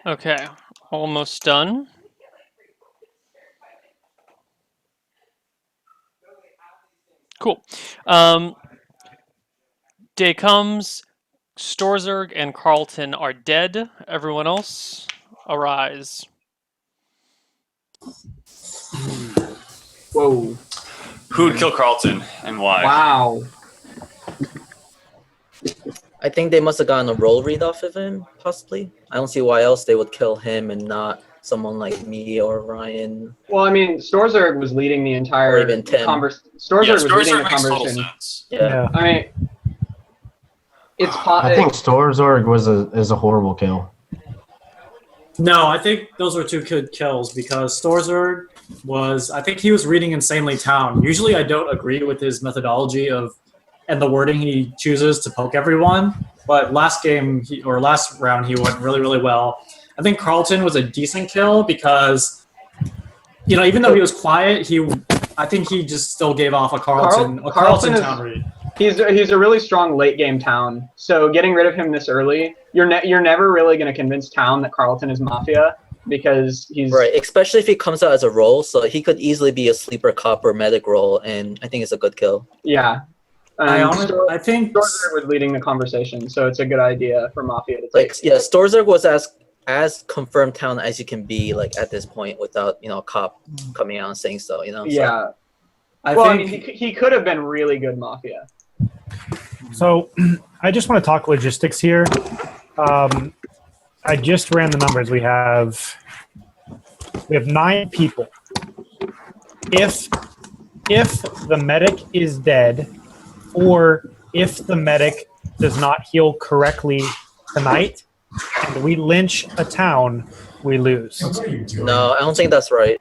Okay, almost done. Cool. Day comes. Storzerg and Carlton are dead. Everyone else, arise. Whoa. Who would kill Carlton and why? Wow. I think they must have gotten a roll read off of him, possibly. I don't see why else they would kill him and not someone like me or Ryan. Well, I mean, Storzerg was leading the entire Or even Tim. Storzerg was leading the makes total conversation. sense. Yeah. I mean, it's I think Storzerg is a horrible kill. No, I think those were two good kills because Storzerg was, I think he was reading Insanely Town. Usually I don't agree with his methodology and the wording he chooses to poke everyone, but last round he went really, really well. I think Carlton was a decent kill because, even though he was quiet, I think he just still gave off a Carlton town read. He's a really strong late game town. So getting rid of him this early, you're never really going to convince town that Carlton is Mafia because he's right. Especially if he comes out as a role, so he could easily be a sleeper cop or medic role, and I think it's a good kill. Yeah. I think Storzerg was leading the conversation, so it's a good idea for Mafia to take. Storzerg was as confirmed town as you can be at this point without a cop coming out and saying so. Yeah. I mean, he could have been really good Mafia. So I just want to talk logistics here. I just ran the numbers. We have 9 people. If the medic is dead, or if the medic does not heal correctly tonight, and we lynch a town, we lose. No, I don't think that's right.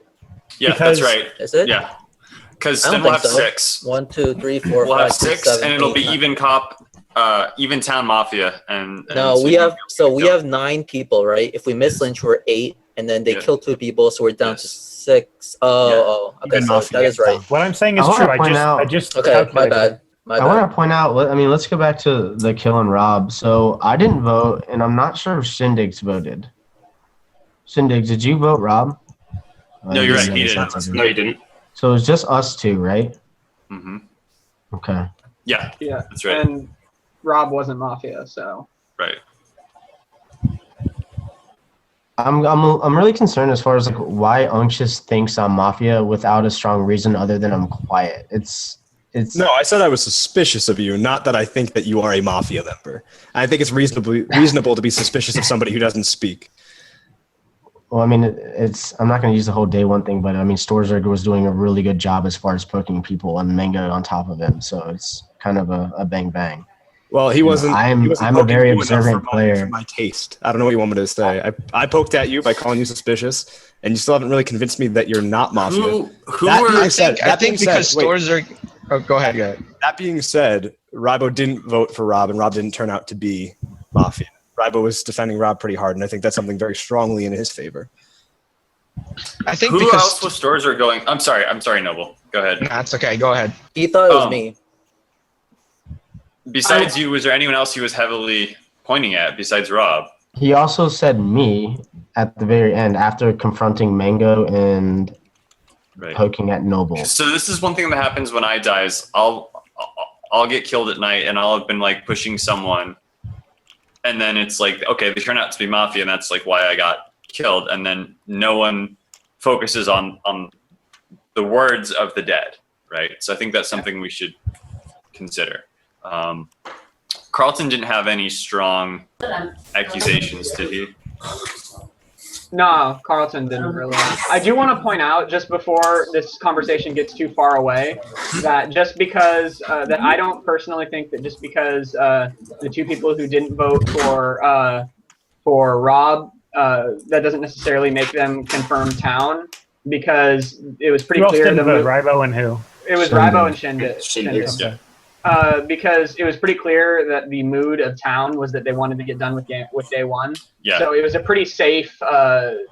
Yeah, that's right. Is it? Yeah. Because then we'll have 6. 1, 2, 3, 4, we'll 5, have 6, 6, 7, and it'll 8, be 9. even cop, even town Mafia, and No, we have 9 people, right? If we miss lynch, we're 8, and then they kill 2 people, so we're down to 6. Okay, so that is right. What I'm saying is true. I just okay, my bad. I want to point out, let's go back to the kill and Rob. So I didn't vote, and I'm not sure if Shindigs voted. Shindigs, did you vote Rob? No, you're right. He didn't. No, he didn't. So it was just us 2, right? Mm-hmm. Okay. Yeah, that's right. And Rob wasn't Mafia, so. Right. I'm really concerned as far as why Unctious thinks I'm Mafia without a strong reason other than I'm quiet. It's No, I said I was suspicious of you, not that I think that you are a Mafia member. I think it's reasonable to be suspicious of somebody who doesn't speak. Well, I mean, I'm not going to use the whole day one thing, but I mean, Storzerg was doing a really good job as far as poking people and Mango on top of him, so it's kind of a bang bang. Well, he wasn't. I'm a very observant player. For my taste. I don't know what you want me to say. I poked at you by calling you suspicious, and you still haven't really convinced me that you're not Mafia. I think because Storzerg. Oh, go ahead. That being said, Rybo didn't vote for Rob, and Rob didn't turn out to be Mafia. Rybo was defending Rob pretty hard, and I think that's something very strongly in his favor. I think Who because else was Storzerg going? I'm sorry, Noble. Go ahead. That's okay. Go ahead. He thought it was me. Besides you, was there anyone else he was heavily pointing at besides Rob? He also said me at the very end after confronting Mango and poking at Noble. So this is one thing that happens when I die is I'll get killed at night and I'll have been pushing someone, and then it's okay, they turn out to be Mafia, and that's why I got killed, and then no one focuses on the words of the dead, right? So I think that's something we should consider. Carlton didn't have any strong accusations, did he? No, Carlton didn't really. I do want to point out, just before this conversation gets too far away, that just because that I don't personally think that just because the two people who didn't vote for Rob, that doesn't necessarily make them confirm town, because it was pretty Who else clear didn't that vote? Rybo and who? it was Shindig. Rybo and Shindig. Yeah. Because it was pretty clear that the mood of town was that they wanted to get done with day one. Yeah. So it was a pretty safe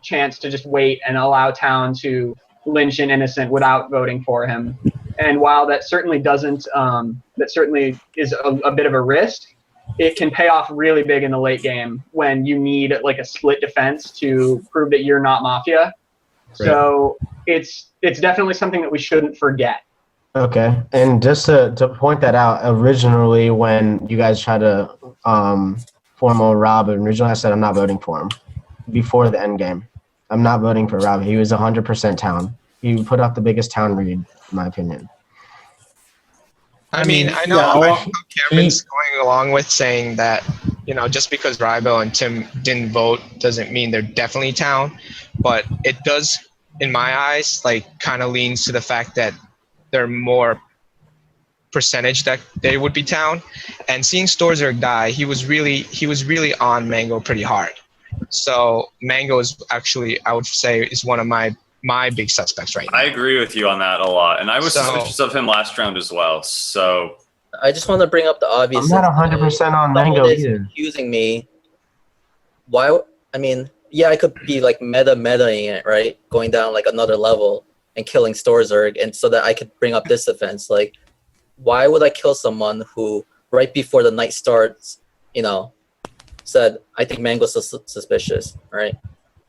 chance to just wait and allow town to lynch an innocent without voting for him. And while that certainly doesn't, that certainly is a bit of a risk, it can pay off really big in the late game when you need like a split defense to prove that you're not Mafia. Right. So it's definitely something that we shouldn't forget. Okay, and just to point that out, originally when you guys tried to form on Rob, originally I said I'm not voting for him before the end game. I'm not voting for Rob. He was 100% town. He put out the biggest town read, in my opinion. I mean, I know Cameron's going along with saying that, just because Rybo and Tim didn't vote doesn't mean they're definitely town, but it does, in my eyes, like kind of leans to the fact that they're more percentage that they would be town. And seeing Storzerg die, he was really on Mango pretty hard. So Mango is actually, I would say, is one of my big suspects right now. I agree with you on that a lot, and I was suspicious of him last round as well. So I just want to bring up the obvious. I'm not 100% on Mango either. Accusing me. Why? I mean, yeah, I could be like metaing it, right? Going down like another level and killing Storzerg, and so that I could bring up this defense. Like, why would I kill someone who, right before the night starts, said, I think Mango's suspicious, right?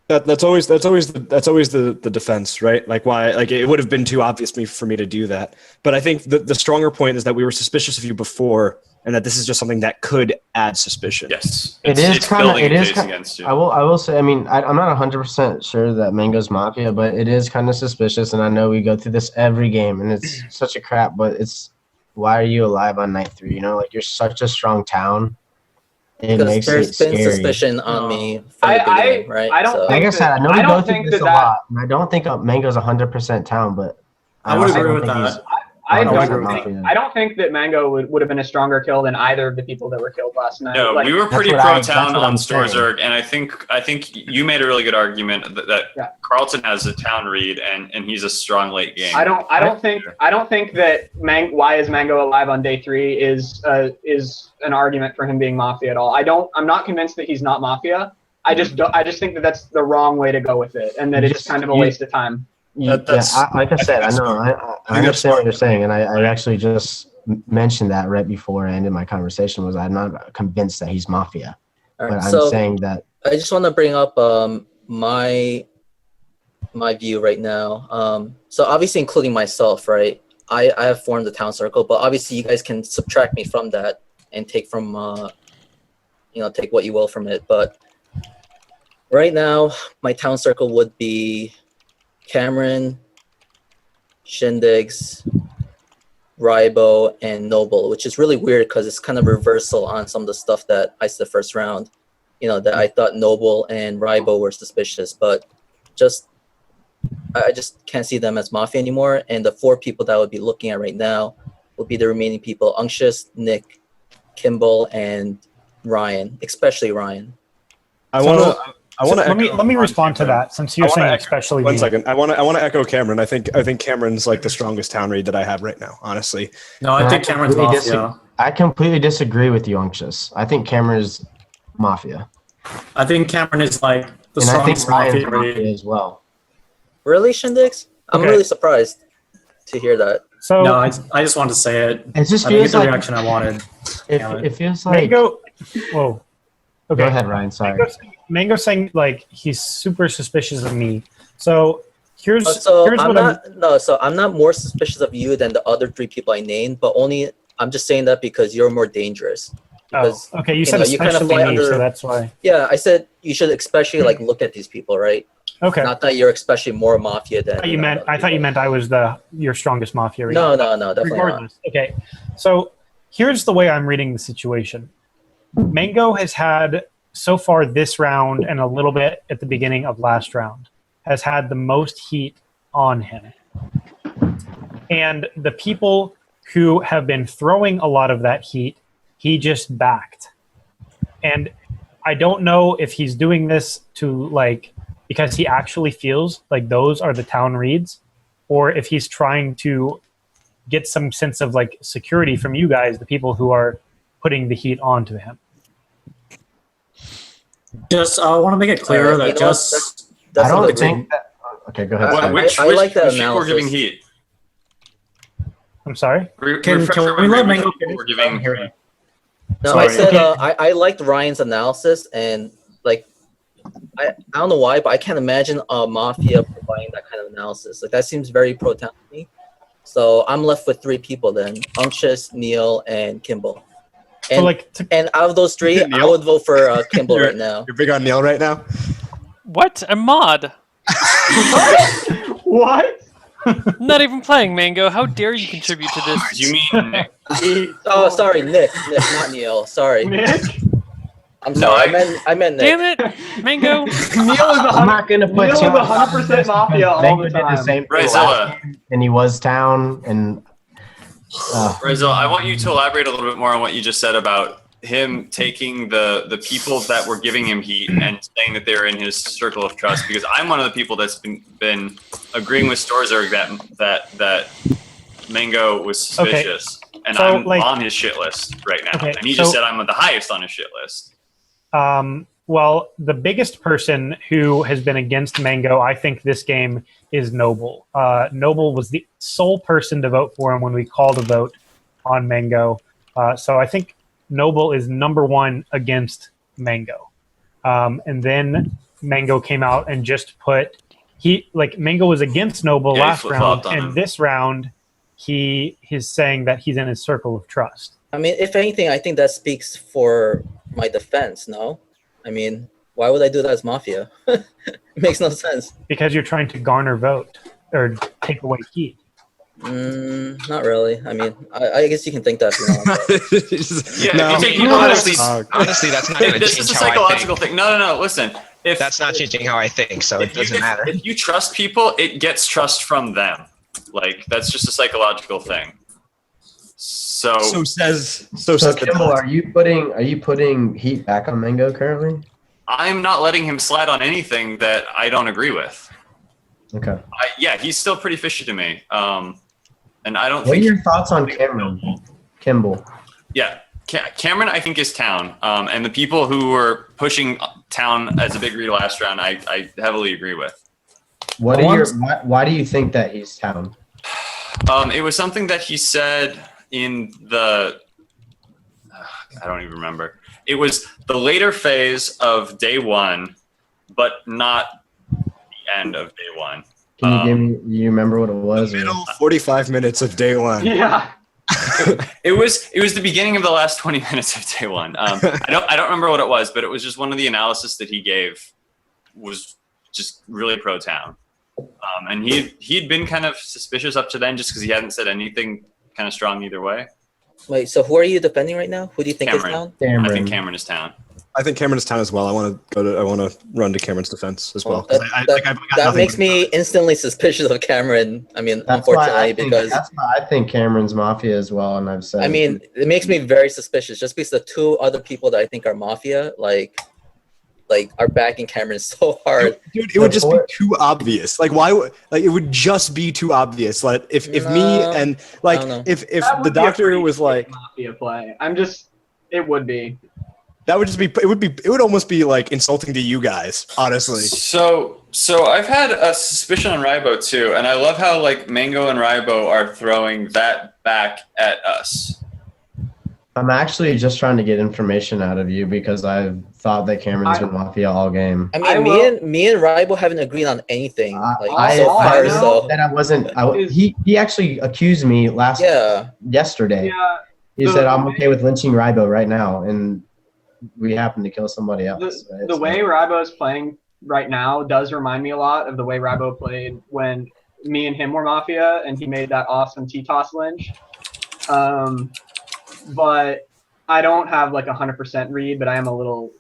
That's always the defense, right? Like, why? Like, it would have been too obvious for me to do that. But I think the stronger point is that we were suspicious of you before, and that this is just something that could add suspicion. Yes, It's building a case against you. I will say, I mean, I'm not 100% sure that Mango's Mafia, but it is kind of suspicious, and I know we go through this every game, and it's such a crap, but it's, why are you alive on night 3? Like, you're such a strong town. It because there's been scary. Suspicion on me from the beginning, right? I don't like I said, I know we go through this a that lot, and I don't think Mango's 100% town, but I would agree with that. I don't think that Mango would have been a stronger kill than either of the people that were killed last night. No, we were pretty pro-town on Storzerg, and I think you made a really good argument that Carlton has a town read, and he's a strong late game. I don't think that why is Mango alive on day 3 is an argument for him being Mafia at all. I'm not convinced that he's not Mafia. I just think that that's the wrong way to go with it, and that it's kind of a waste of time. Like I said, I know. I understand what you're saying, and I actually just mentioned that right before I ended my conversation. Was I'm not convinced that he's Mafia, but I'm saying that. I just want to bring up my view right now. So obviously, including myself, right? I have formed the town circle, but obviously, you guys can subtract me from that and take from take what you will from it. But right now, my town circle would be Cameron, Shindig's, Rybo, and Noble, which is really weird because it's kind of reversal on some of the stuff that I said first round. That I thought Noble and Rybo were suspicious, but I just can't see them as Mafia anymore. And the 4 people that I would be looking at right now would be the remaining people: Unctious, Nick, Kimball, and Ryan, especially Ryan. Let me respond to that, since you're saying especially. 1 second. I want to echo Cameron. I think Cameron's like the strongest town read that I have right now, honestly. No, I think Cameron's Mafia. I completely disagree with you, Unctious. I think Cameron is Mafia. I think Cameron is like the strongest Mafia as well. Really, Shindig's? I'm really surprised to hear that. So no, I just wanted to say it. It just feels feels like the reaction I wanted. It feels like. Whoa. Okay. Go ahead, Ryan. Sorry. Mango saying like he's super suspicious of me. So here's I'm not more suspicious of you than the other 3 people I named, but I'm just saying that because you're more dangerous. Because, okay. You said especially me, so that's why. Yeah, I said you should especially look at these people, right? Okay. Not that you're especially more Mafia than. I thought you meant I was your strongest Mafia. No, definitely Regardless. not. Okay, so here's the way I'm reading the situation. Mango has had so far this round and a little bit at the beginning of last round has had the most heat on him. And the people who have been throwing a lot of that heat, he just backed. And I don't know if he's doing this to like because he actually feels like those are the town reads, or if he's trying to get some sense of like security from you guys, the people who are putting the heat onto him. Just I want to make it clear that that's I don't a think that. Okay, go ahead. What, Scott. which like that which people were giving analysis. heat? I'm sorry? Can Refresh we my let memory, Mango which people were giving No, Sorry. I said Okay. I liked Ryan's analysis, and like I don't know why, but I can't imagine Mafia providing that kind of analysis. Like that seems very pro town to me. So I'm left with 3 people then: Unctuous, Neil, and Kimball. And So like and out of those 3, I Neil? would vote for Kimball right now. You're big on Neil right now. What? I'm mod. What? Not even playing Mango. How dare you contribute to this? You mean Nick? Oh, sorry, Nick, not Neil. Sorry, Nick? I'm No, sorry. I meant Nick. Damn it, Mango. Neil is I'm not gonna put Neil is Neil 100% Mafia all Mango the did the time. same thing Right, last Zilla. game, and he was town, and Rizzo, I want you to elaborate a little bit more on what you just said about him taking the people that were giving him heat and saying that they're in his circle of trust. Because I'm one of the people that's been agreeing with Storzerg that Mango was suspicious, and so, I'm like- on his shit list right now. Okay, And he just so- said I'm the highest on his shit list. Well, the biggest person who has been against Mango, I think, this game is Noble. Noble was the sole person to vote for him when we called a vote on Mango. So I think Noble is number 1 against Mango. And then Mango came out and just put Mango was against Noble Yeah, he last round, flip-flopped on and him. this round he is saying that he's in his circle of trust. I mean, if anything, I think that speaks for my defense. No, I mean, why would I do that as Mafia? It makes no sense. Because you're trying to garner vote or take away heat. Not really. I mean, I guess you can think that if you want. But Yeah, No. if you take people Honestly, honestly, honestly, that's not going to this change is a how I psychological think. thing. No. Listen, if That's not changing how I think, so it if you- doesn't matter. If you trust people, it gets trust from them. Like that's just a psychological thing. So, So says so the Kimball, dot. are you putting heat back on Mango currently? I'm not letting him slide on anything that I don't agree with. Okay. Yeah, he's still pretty fishy to me. And I don't What are think. your thoughts on Cameron? Kimball. Yeah, Cameron, I think is town. And the people who were pushing town as a big read last round, I heavily agree with. Why do you think that he's town? It was something that he said in the. I don't even remember. It was the later phase of day 1, but not the end of day 1. Can you give me? You remember what it was? or- Middle 45 minutes of day 1. Yeah. It was the beginning of the last 20 minutes of day 1. I don't remember what it was, but it was just one of the analysis that he gave was just really pro town. And he'd been kind of suspicious up to then just because he hadn't said anything kind of strong either way. Wait, so who are you defending right now? Who do you think Cameron. is down? Cameron. I think Cameron is town. I think Cameron is town as well. I want to run to Cameron's defense as well. Well, 'cause that makes me instantly suspicious of Cameron. I mean, That's why unfortunately, because that's why I think Cameron's Mafia as well, and I've said. I mean, it makes me very suspicious just because the 2 other people that I think are Mafia, like are backing Cameron so hard. Dude, it would just be too obvious. Like, why? Like, it would just be too obvious. Like, if me No, and I don't know. if That would the be a doctor pretty was sick like, Mafia play. It would be. that would just be. It would almost be like insulting to you guys. Honestly. So I've had a suspicion on Rybo too, and I love how like Mango and Rybo are throwing that back at us. I'm actually just trying to get information out of you because I've thought that Cameron's been Mafia all game. I mean, I will- me and Rybo haven't agreed on anything I so far. know So that I wasn't. is- He actually accused me yesterday. Yeah. He the- said I'm okay with lynching Rybo right now, and we happen to kill somebody else. right? The So- way Rybo's playing right now does remind me a lot of the way Rybo played when me and him were Mafia and he made that awesome T-toss lynch. But I don't have like 100% read, but I am a little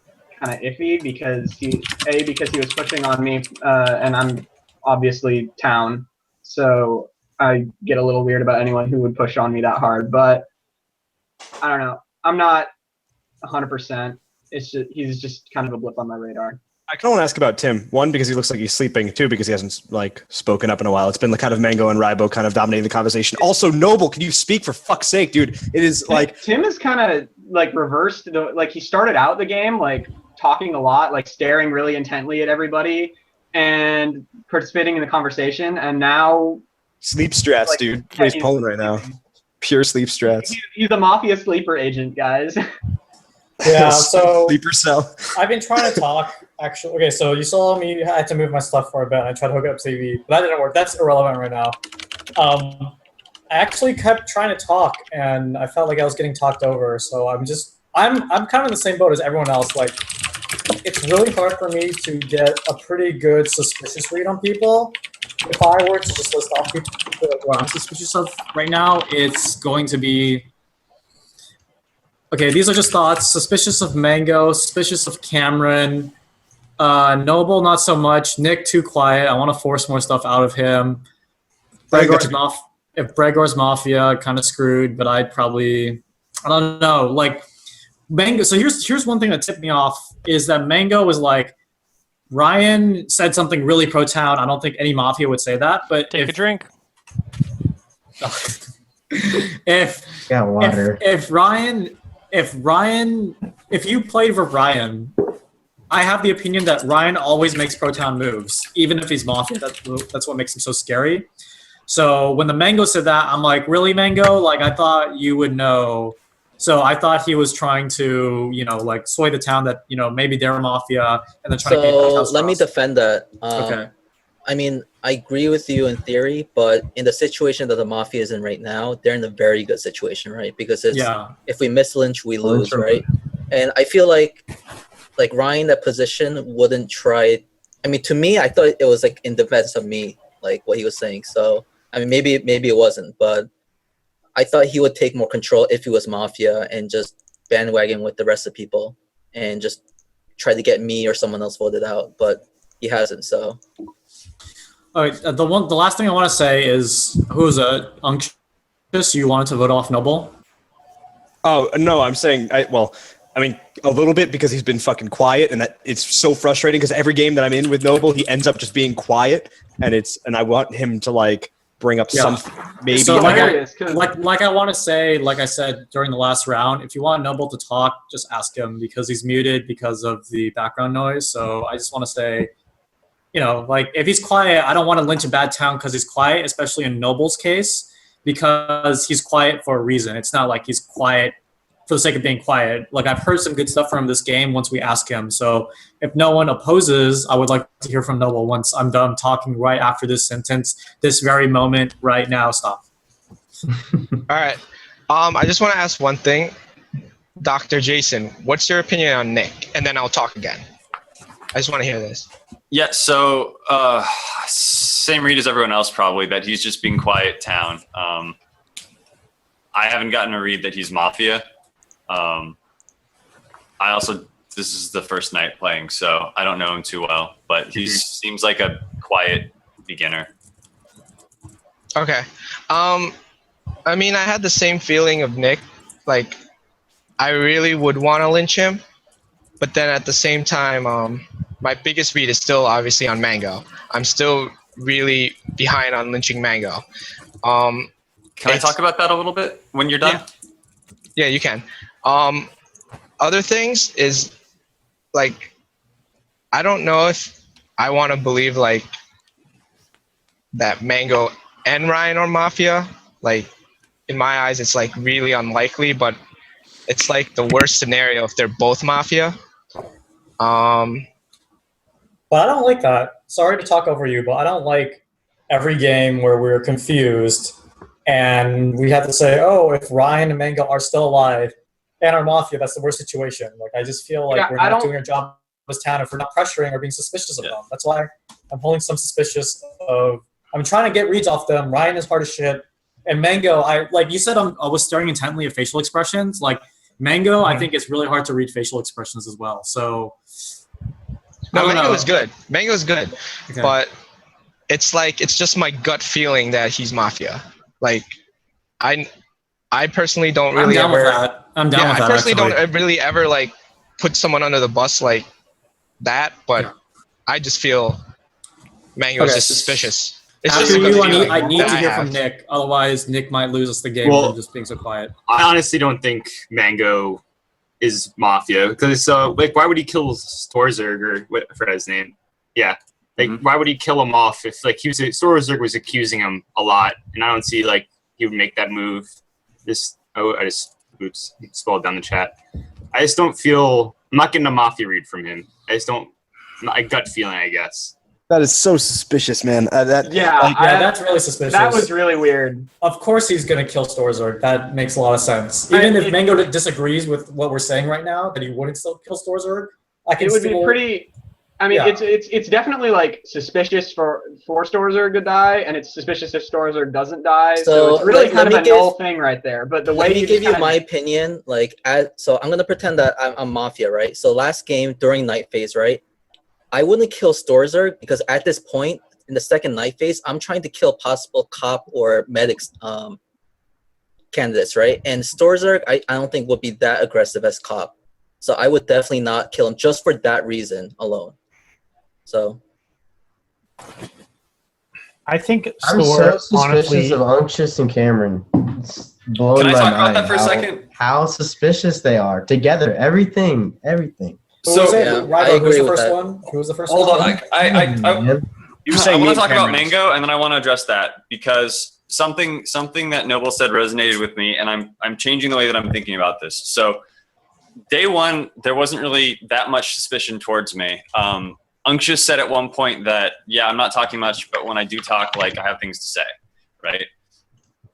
kind of iffy because he was pushing on me, and I'm obviously town, so I get a little weird about anyone who would push on me that hard. But I don't know. I'm not 100%. He's just kind of a blip on my radar. I kind of want to ask about Tim. One, because he looks like he's sleeping. Two, because he hasn't like spoken up in a while. It's been like kind of Mango and Rybo kind of dominating the conversation. Also, Noble, can you speak for fuck's sake, dude? It is like Tim is kind of like reversed. Like he started out the game like talking a lot, like staring really intently at everybody and participating in the conversation, and now sleep strats, like, dude. He's pulling right now. Pure sleep strats. He's a Mafia sleeper agent, guys. Yeah, so sleeper cell. I've been trying to talk. Actually, okay, so you saw me. I had to move my stuff for a bit. I tried to hook up TV, but that didn't work. That's irrelevant right now. I actually kept trying to talk, and I felt like I was getting talked over. So I'm kind of in the same boat as everyone else. Like, it's really hard for me to get a pretty good suspicious read on people. If I were to just list off people what I'm suspicious of right now, it's going to be. Okay, these are just thoughts. Suspicious of Mango, suspicious of Cameron, Noble not so much, Nick too quiet. I want to force more stuff out of him. If Bregor's Mafia, kind of screwed, but I don't know. Like Mango. So here's one thing that tipped me off is that Mango was like, Ryan said something really pro town. I don't think any Mafia would say that, but Take a drink. if Got water. If you played for Ryan, I have the opinion that Ryan always makes pro town moves, even if he's Mafia. That's what makes him so scary. So when the Mango said that, I'm like, really, Mango? Like, I thought you would know. So I thought he was trying to, like sway the town that, maybe they're Mafia and then trying to get So let me defend that. Okay. I mean, I agree with you in theory, but in the situation that the Mafia is in right now, they're in a very good situation, right? Because if we miss Lynch, we lose, right? And I feel like Ryan, that position wouldn't try. I mean, to me, I thought it was like in defense of me, like what he was saying. So I mean, maybe it wasn't, but I thought he would take more control if he was Mafia and just bandwagon with the rest of the people and just try to get me or someone else voted out. But he hasn't, so. All right. The last thing I want to say is, who is it? Unctuous, you wanted to vote off Noble? Oh no, I'm saying I mean a little bit because he's been fucking quiet, and it's so frustrating because every game that I'm in with Noble, he ends up just being quiet, and I want him to like bring up something maybe. So like I want to say, like I said during the last round, if you want Noble to talk, just ask him because he's muted because of the background noise. So I just want to say, like if he's quiet, I don't want to lynch a bad town because he's quiet, especially in Noble's case, because he's quiet for a reason. It's not like he's quiet for the sake of being quiet. Like I've heard some good stuff from this game once we ask him. So if no one opposes, I would like to hear from Noble once I'm done talking right after this sentence, this very moment right now. Stop. All right. I just want to ask one thing. Dr. Jason, what's your opinion on Nick? And then I'll talk again. I just want to hear this. Yeah, so same read as everyone else probably, that he's just being quiet town. I haven't gotten a read that he's Mafia. This is the first night playing, so I don't know him too well, but he seems like a quiet beginner. Okay. I mean, I had the same feeling of Nick. Like, I really would want to lynch him, but then at the same time, my biggest read is still obviously on Mango. I'm still really behind on lynching Mango. Can I talk about that a little bit when you're done? Yeah, you can. Other things is, like, I don't know if I want to believe, like, that Mango and Ryan are Mafia. Like, in my eyes, it's, like, really unlikely, but it's, like, the worst scenario if they're both Mafia. But I don't like that. Sorry to talk over you, but I don't like every game where we're confused and we have to say, oh, if Ryan and Mango are still alive and are Mafia, that's the worst situation. Like, I just feel like we're not doing our job as town if we're not pressuring or being suspicious of them. That's why I'm holding some suspicious of. I'm trying to get reads off them. Ryan is hard as shit. And Mango, like you said, I was staring intently at facial expressions. Like, Mango, I think it's really hard to read facial expressions as well. So No, I don't Mango know. is good. Mango's good, Okay. but it's just my gut feeling that he's Mafia. Like, I personally don't I'm really down ever. with that. I'm down Yeah, with I that. personally actually. don't really ever like put someone under the bus like that, but Yeah. I just feel Mango's Okay. just suspicious. It's After just a good you, feeling I need that to I hear have. from Nick. Otherwise, Nick might lose us the game Well- with him just being so quiet. I honestly don't think Mango is Mafia because like why would he kill Storzerg or what I forgot his name? Yeah. Like why would he kill him off if like Storzerg was accusing him a lot and I don't see like he would make that move. Oops, scrolled down the chat. I just don't feel I'm not getting a Mafia read from him. I just don't a gut feeling, I guess. That is so suspicious, man. Yeah, That's really suspicious. that was really weird. Of course he's going to kill Storzerg. That makes a lot of sense. Even if Mango disagrees with what we're saying right now, that he wouldn't still kill Storzerg, I can It would still... be pretty. I mean, Yeah. it's definitely like suspicious for Storzerg to die, and it's suspicious if Storzerg doesn't die. So So, it's really let kind of me a give- null thing right there. But the way Let me give you kinda- my opinion. So I'm gonna pretend that I'm Mafia, right? So last game during night phase, right? I wouldn't kill Storzerg because at this point in the second night phase, I'm trying to kill possible cop or medics candidates, right? And Storzerg, I don't think would be that aggressive as cop. So I would definitely not kill him just for that reason alone. So I think I'm Store, so suspicious honestly, of Unctious and Cameron. It's blowing Can I my talk about mind that for a how- second? How suspicious they are together. Everything. Who was it? yeah, Ryder, I who's agree the with first that. one? Who was the first Hold one? on, I Man. You were I saying want me to talk and about Cameron. Mango, and then I want to address that because something that Noble said resonated with me, and I'm changing the way that I'm thinking about this. So, day one, there wasn't really that much suspicion towards me. Unctious said at one point that, yeah, I'm not talking much, but when I do talk, like I have things to say, right?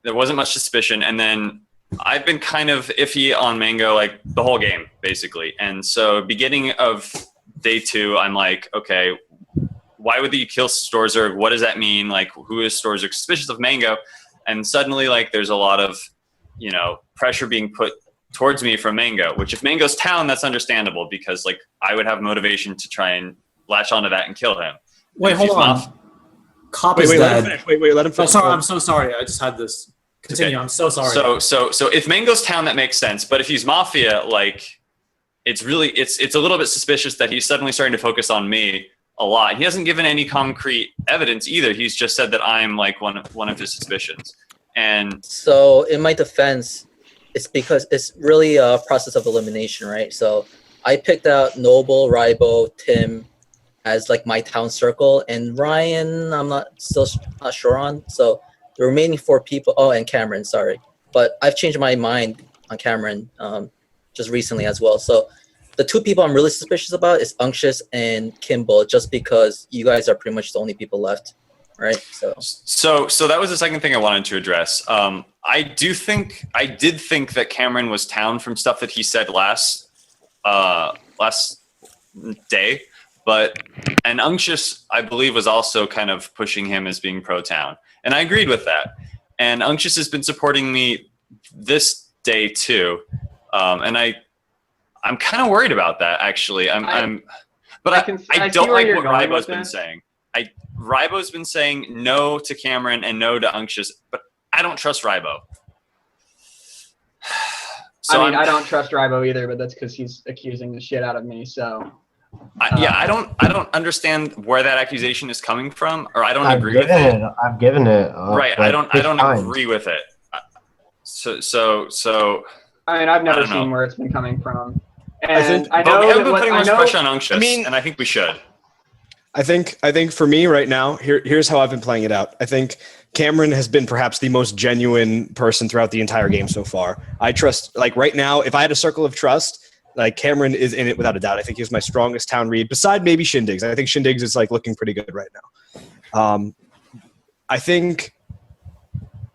There wasn't much suspicion, and then I've been kind of iffy on Mango like the whole game, basically. And so, beginning of day two, I'm like, okay, why would you kill Storzerg? What does that mean? Like, who is Storzerg? Suspicious of Mango. And suddenly, like, there's a lot of, pressure being put towards me from Mango, which if Mango's town, that's understandable because, like, I would have motivation to try and latch onto that and kill him. Wait, If hold he's on. Cop Wait, is let him dead. finish. Wait, let him Oh, finish. sorry. I'm so sorry. I just had this. Continue. Okay. I'm so sorry. So if Mango's town, that makes sense. But if he's Mafia, like, it's a little bit suspicious that he's suddenly starting to focus on me a lot. He hasn't given any concrete evidence either. He's just said that I'm like one of his suspicions. And So in my defense, it's because it's really a process of elimination, right? So I picked out Noble, Rybo, Tim as like my town circle, and Ryan I'm not sure on. So the remaining 4 people, oh, and Cameron, sorry. But I've changed my mind on Cameron just recently as well. So the 2 people I'm really suspicious about is Unctious and Kimball, just because you guys are pretty much the only people left, right? So that was the second thing I wanted to address. I did think that Cameron was town from stuff that he said last day, and Unctious, I believe, was also kind of pushing him as being pro town, and I agreed with that. And Unctious has been supporting me this day too, and I'm kind of worried about that actually. I don't like what Rybo's been saying. Rybo's been saying no to Cameron and no to Unctious, but I don't trust Rybo. So I don't trust Rybo either, but that's because he's accusing the shit out of me. So I don't understand where that accusation is coming from, or I don't agree with it. I've given it. Right, I don't agree with it. So. I mean, I've never don't know. seen where it's been coming from, and But we haven't been putting much pressure on Unctious, and I think we should. I think for me right now, here's how I've been playing it out. I think Cameron has been perhaps the most genuine person throughout the entire game so far. I trust, like right now, if I had a circle of trust, like Cameron is in it without a doubt. I think he's my strongest town read, beside maybe Shindigs. I think Shindigs is like looking pretty good right now. I think,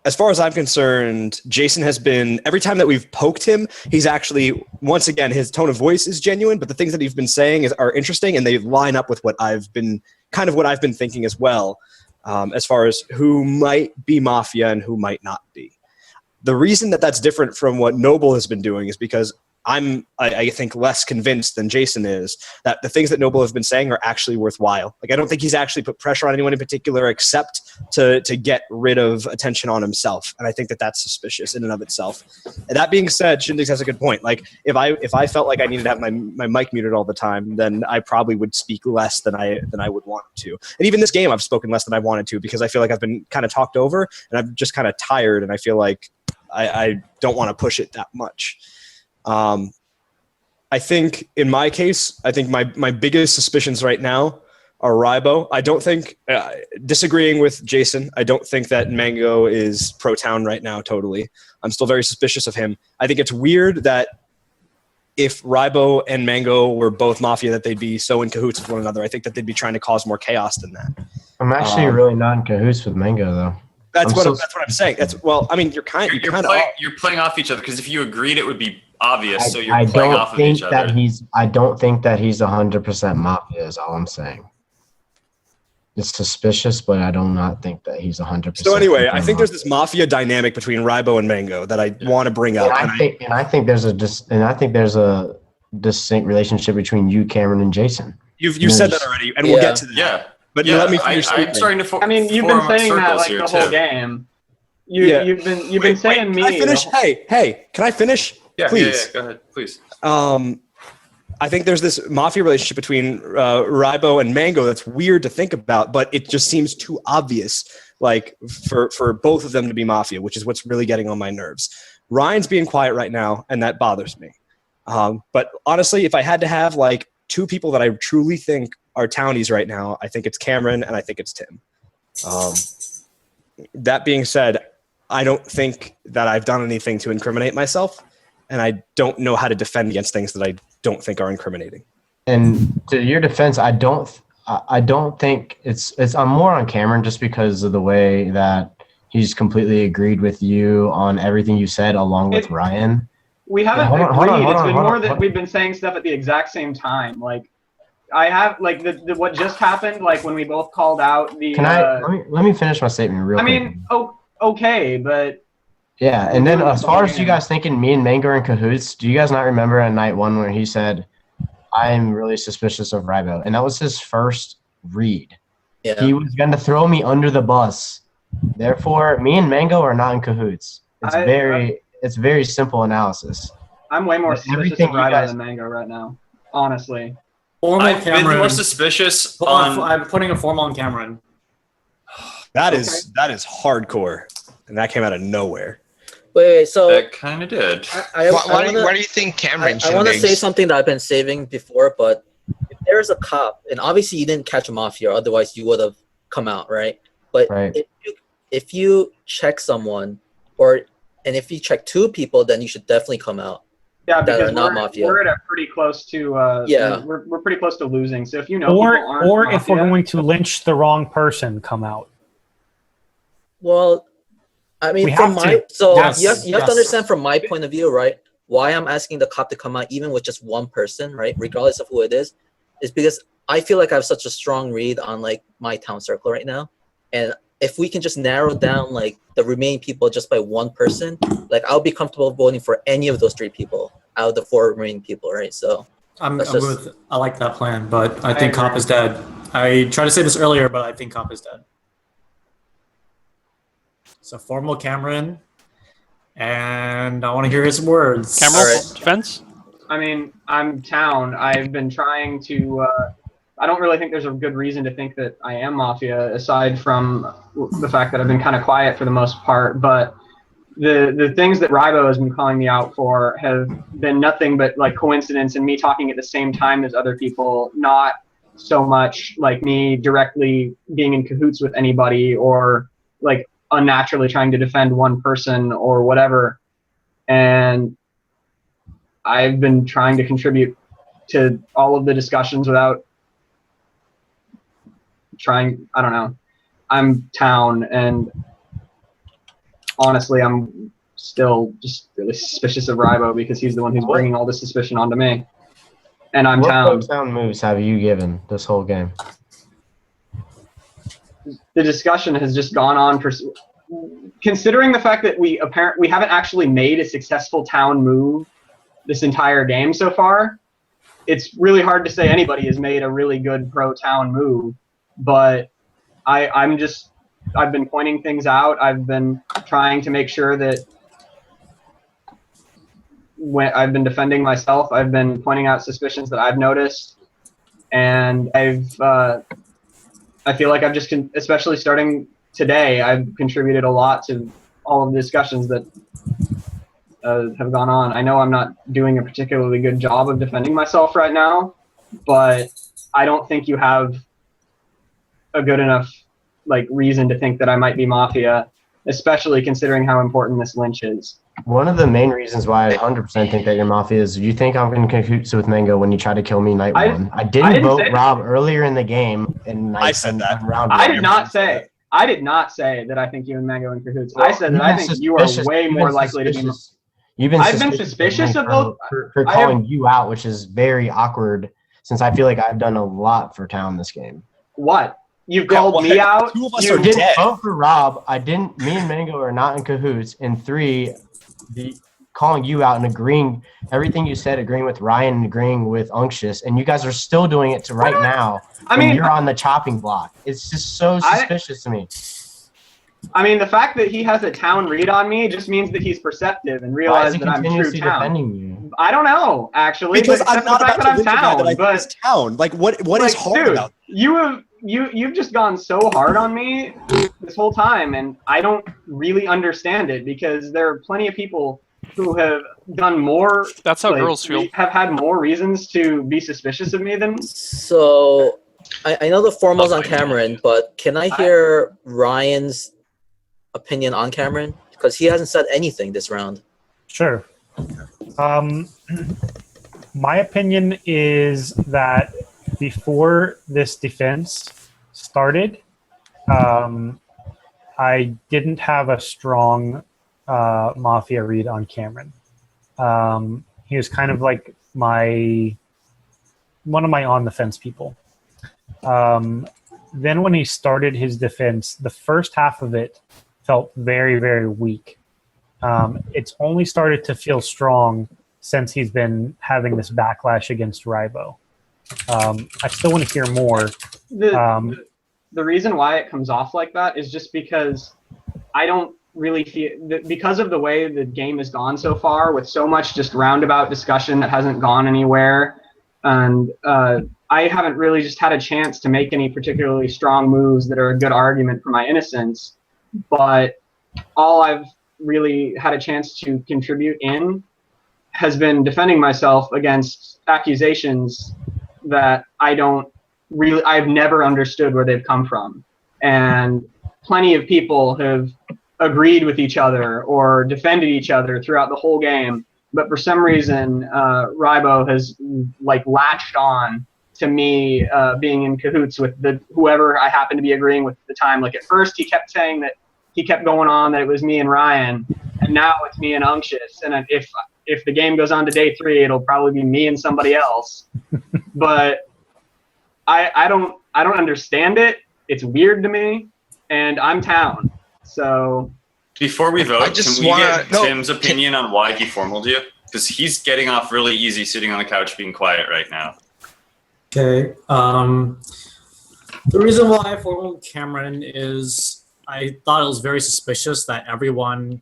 as far as I'm concerned, Jason has been, every time that we've poked him, he's actually, once again, his tone of voice is genuine, but the things that he's been saying are interesting, and they line up with what I've been thinking as well, as far as who might be Mafia and who might not be. The reason that that's different from what Noble has been doing is because I think less convinced than Jason is that the things that Noble have been saying are actually worthwhile. Like I don't think he's actually put pressure on anyone in particular except to get rid of attention on himself, and I think that that's suspicious in and of itself. And that being said, Shindig has a good point. Like if I felt like I needed to have my mic muted all the time, then I probably would speak less than I would want to. And even this game, I've spoken less than I wanted to because I feel like I've been kind of talked over, and I'm just kind of tired, and I feel like I don't want to push it that much. I think in my case, I think my biggest suspicions right now are Rybo. I don't think, disagreeing with Jason, I don't think that Mango is pro-town right now totally. I'm still very suspicious of him. I think it's weird that if Rybo and Mango were both Mafia, that they'd be so in cahoots with one another. I think that they'd be trying to cause more chaos than that. I'm actually really not in cahoots with Mango, though. That's what I'm saying. I mean, you're playing off each other because if you agreed, it would be obvious. So you're I playing don't off of think each that other. I don't think that he's 100% Mafia is all I'm saying. It's suspicious, but I do not think that he's 100%. So anyway, I think there's this Mafia dynamic between Rybo and Mango that I want to bring up. And I think there's a distinct relationship between you, Cameron, and Jason. You said that already, and we'll get to that. Yeah. But Yeah, let me finish. I'm starting to I mean, you've been saying that like the whole game. You've been saying me. Can I finish? Hey, can I finish? Yeah, please. Go ahead, please. I think there's this Mafia relationship between Rybo and Mango that's weird to think about, but it just seems too obvious, like for both of them to be Mafia, which is what's really getting on my nerves. Ryan's being quiet right now, and that bothers me. But honestly, if I had to have like two people that I truly think are townies right now, I think it's Cameron and I think it's Tim. That being said, I don't think that I've done anything to incriminate myself, and I don't know how to defend against things that I don't think are incriminating. And to your defense, I don't think it's I'm more on Cameron just because of the way that he's completely agreed with you on everything you said along with Ryan. We haven't Hold agreed. on, It's been more that hold on. we've been saying stuff at the exact same time. Like I have like the what just happened, like when we both called out the Can let me finish my statement real quick. I mean, okay, but yeah, and then as far as you guys thinking me and Mango are in cahoots, do you guys not remember at night one where he said, I'm really suspicious of Rybo? And that was his first read. Yeah. He was going to throw me under the bus. Therefore, me and Mango are not in cahoots. It's very simple analysis. I'm way more But suspicious everything of you Rybo guys- than Mango right now, honestly. Formal I've been Cameron. more suspicious I'm putting a formal on Cameron. That is hardcore, and that came out of nowhere. Wait. So That kind of did. Why do you think Cameron I want to say Shindigs? something that I've been saving before, but if there's a cop, and obviously you didn't catch a Mafia, otherwise you would have come out, right? But Right. if you check someone, and if you check two people, then you should definitely come out. Yeah, That because are not Mafia. we're at a pretty close to Yeah. we're pretty close to losing. So if you know people Or aren't if we're Mafia, going to lynch the wrong person, come out. Well, I mean, We from have my to. so Yes, you have to yes. understand from my point of view, right? Why I'm asking the cop to come out, even with just one person, right, regardless of who it is because I feel like I have such a strong read on like my town circle right now, and if we can just narrow down like the remaining people just by one person, like I'll be comfortable voting for any of those three people out of the four remaining people, right? So I like that plan, but I think agree. Cop is dead. I tried to say this earlier, but I think Cop is dead. So formal Cameron, and I want to hear his words. Cameron, All right. defense? I mean, I'm town. I've been trying to. I don't really think there's a good reason to think that I am Mafia, aside from the fact that I've been kind of quiet for the most part. But the things that Rybo has been calling me out for have been nothing but like coincidence and me talking at the same time as other people, not so much like me directly being in cahoots with anybody or like unnaturally trying to defend one person or whatever. And I've been trying to contribute to all of the discussions without trying. I don't know. I'm town, and honestly, I'm still just really suspicious of Rybo because he's the one who's bringing all this suspicion onto me. And I'm What town. pro-town moves have you given this whole game? The discussion has just gone on for, considering the fact that we haven't actually made a successful town move this entire game so far. It's really hard to say anybody has made a really good pro-town move, but I've been pointing things out. I've been trying to make sure that when I've been defending myself, I've been pointing out suspicions that I've noticed, and I feel like I've just, especially starting today, I've contributed a lot to all of the discussions that have gone on. I know I'm not doing a particularly good job of defending myself right now, but I don't think you have a good enough reason to think that I might be Mafia, especially considering how important this lynch is. One of the main reasons why I 100% think that you're Mafia is you think I'm going to cahoots with Mango when you try to kill me night one. I didn't vote Rob earlier in the game. I said that. I did not say that I think you and Mango are in cahoots. I said that I think you are way more likely to be. I've been suspicious of both for calling you out, which is very awkward since I feel like I've done a lot for town this game. What? You've called me out? Two of us You are didn't dead. Vote for Rob. Me and Mango are not in cahoots. And 3, calling you out and agreeing everything you said, agreeing with Ryan and agreeing with Unctious, and you guys are still doing it to right now. I mean, you're on the chopping block. It's just so suspicious to me. I mean, the fact that he has a town read on me just means that he's perceptive and realizes that I'm true town. Defending you? I don't know, actually. Because but I'm not the fact about to that I'm town, that town, I think town. Like, what is hard dude, about that? You've just gone so hard on me this whole time, and I don't really understand it because there are plenty of people who have done more. That's how girls feel. Have had more reasons to be suspicious of me than. So, I know the formal's on Cameron, but can I hear Ryan's opinion on Cameron? Because he hasn't said anything this round. Sure. My opinion is that before this defense started, I didn't have a strong Mafia read on Cameron. He was kind of like one of my on the fence people. Then when he started his defense, the first half of it felt very, very weak. It's only started to feel strong since he's been having this backlash against Rybo. I still want to hear more. The reason why it comes off like that is just because I don't really feel because of the way the game has gone so far, with so much just roundabout discussion that hasn't gone anywhere, and I haven't really just had a chance to make any particularly strong moves that are a good argument for my innocence. But all I've really had a chance to contribute in has been defending myself against accusations that I've never understood where they've come from. And plenty of people have agreed with each other or defended each other throughout the whole game. But for some reason, Rybo has latched on to me being in cahoots with whoever I happen to be agreeing with at the time. Like at first he kept saying that he kept going on that it was me and Ryan, and now it's me and Unctious. And if the game goes on to day 3, it'll probably be me and somebody else. But I don't understand it. It's weird to me, and I'm town. So before we vote, just can we wanna- get no, Tim's opinion on why he formaled you? Because he's getting off really easy sitting on the couch being quiet right now. Okay. The reason why I formaled Cameron is I thought it was very suspicious that everyone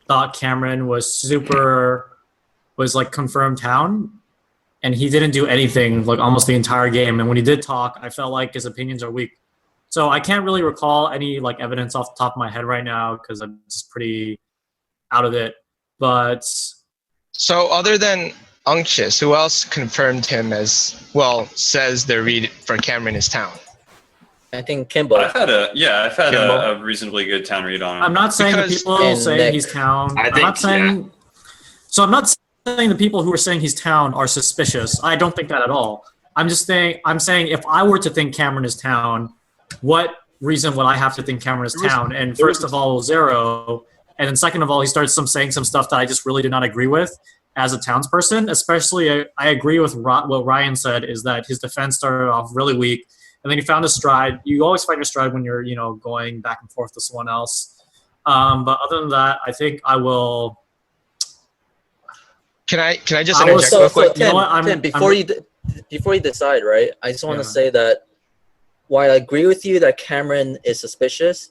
thought Cameron was confirmed town, and he didn't do anything almost the entire game. And when he did talk, I felt like his opinions are weak. So I can't really recall any evidence off the top of my head right now because I'm just pretty out of it. But So other than Unctious, who else confirmed him says their read for Cameron is town? I think Kimbo. I've had Kimball? a reasonably good town read on him. I'm not saying the Because- people And saying Nick. he's town. I I'm think, not saying. So I'm not saying the people who are saying he's town are suspicious. I don't think that at all. I'm saying if I were to think Cameron is town, what reason would I have to think Cameron is town? And first of all, 0, and then second of all, he starts saying some stuff that I just really do not agree with as a townsperson. Especially, I agree with what Ryan said is that his defense started off really weak. And then he found a stride. You always find your stride when you're, going back and forth with someone else. But other than that, I think I will. Can I just I was interject So, real so quick? You know Tim, what, I'm- Tim, before you decide, right? I just want to Yeah. say that while I agree with you that Cameron is suspicious,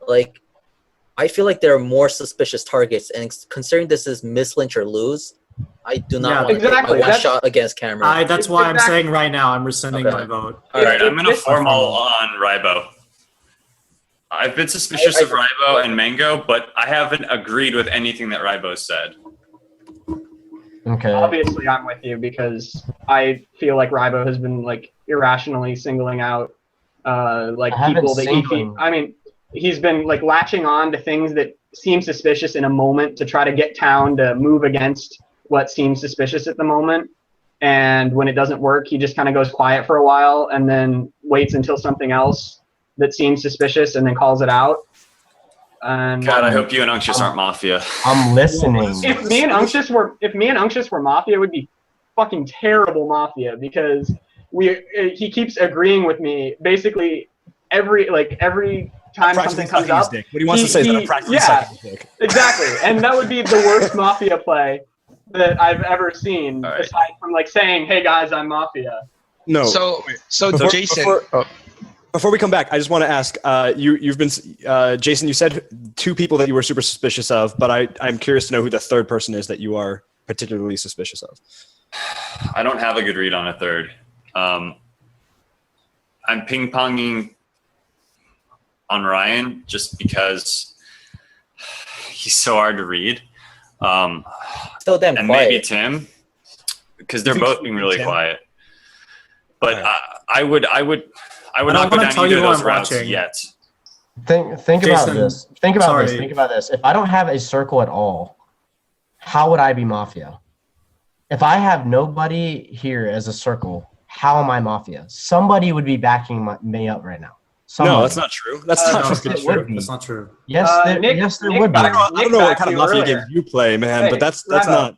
like I feel like there are more suspicious targets, and considering this is miss lynch or lose, I do not Yeah, want to take exactly. my one That's- shot against Cameron. That's why I'm Exactly. saying right now I'm rescinding Okay. my vote. All All right, right. I'm gonna This- formal on Rybo. I've been suspicious of Rybo and Mango, but I haven't agreed with anything that Rybo said. Okay. Obviously, I'm with you because I feel like Rybo has been like irrationally singling out like I haven't people that singling. I mean, he's been like latching on to things that seem suspicious in a moment to try to get town to move against what seems suspicious at the moment. And when it doesn't work, he just kind of goes quiet for a while and then waits until something else that seems suspicious and then calls it out. And God, I hope you and Unctious aren't Mafia. I'm listening. if me and Unctious were Mafia, it would be fucking terrible Mafia because he keeps agreeing with me basically every time something comes up. What he wants to say is that I'm practically sucking his dick. Exactly, and that would be the worst Mafia play that I've ever seen, All right. aside from like saying, "Hey guys, I'm Mafia." No. So Before- Jason. before- Before we come back, I just want to ask, you've been, Jason, you said two people that you were super suspicious of, but I'm curious to know who the third person is that you are particularly suspicious of. I don't have a good read on a third. I'm ping-ponging on Ryan just because he's so hard to read. Still damn And quiet. maybe Tim, because they're think both so, being really Tim? quiet. But Alright. I would don't not go wanna down tell either you of who those I'm routes watching. yet. Think about Jason, this. Think about this. sorry. Think about this. If I don't have a circle at all, how would I be Mafia? If I have nobody here as a circle, how am I Mafia? Somebody would be backing me up right now. Somebody. No, that's not true. That's No, not No, fucking it's it not true. would be. That's not true. Yes, there, Nick- yes, there Nick would be. back- I don't know what backed kind of you Mafia earlier. games you play, man, Hey, but that's Rybo. not.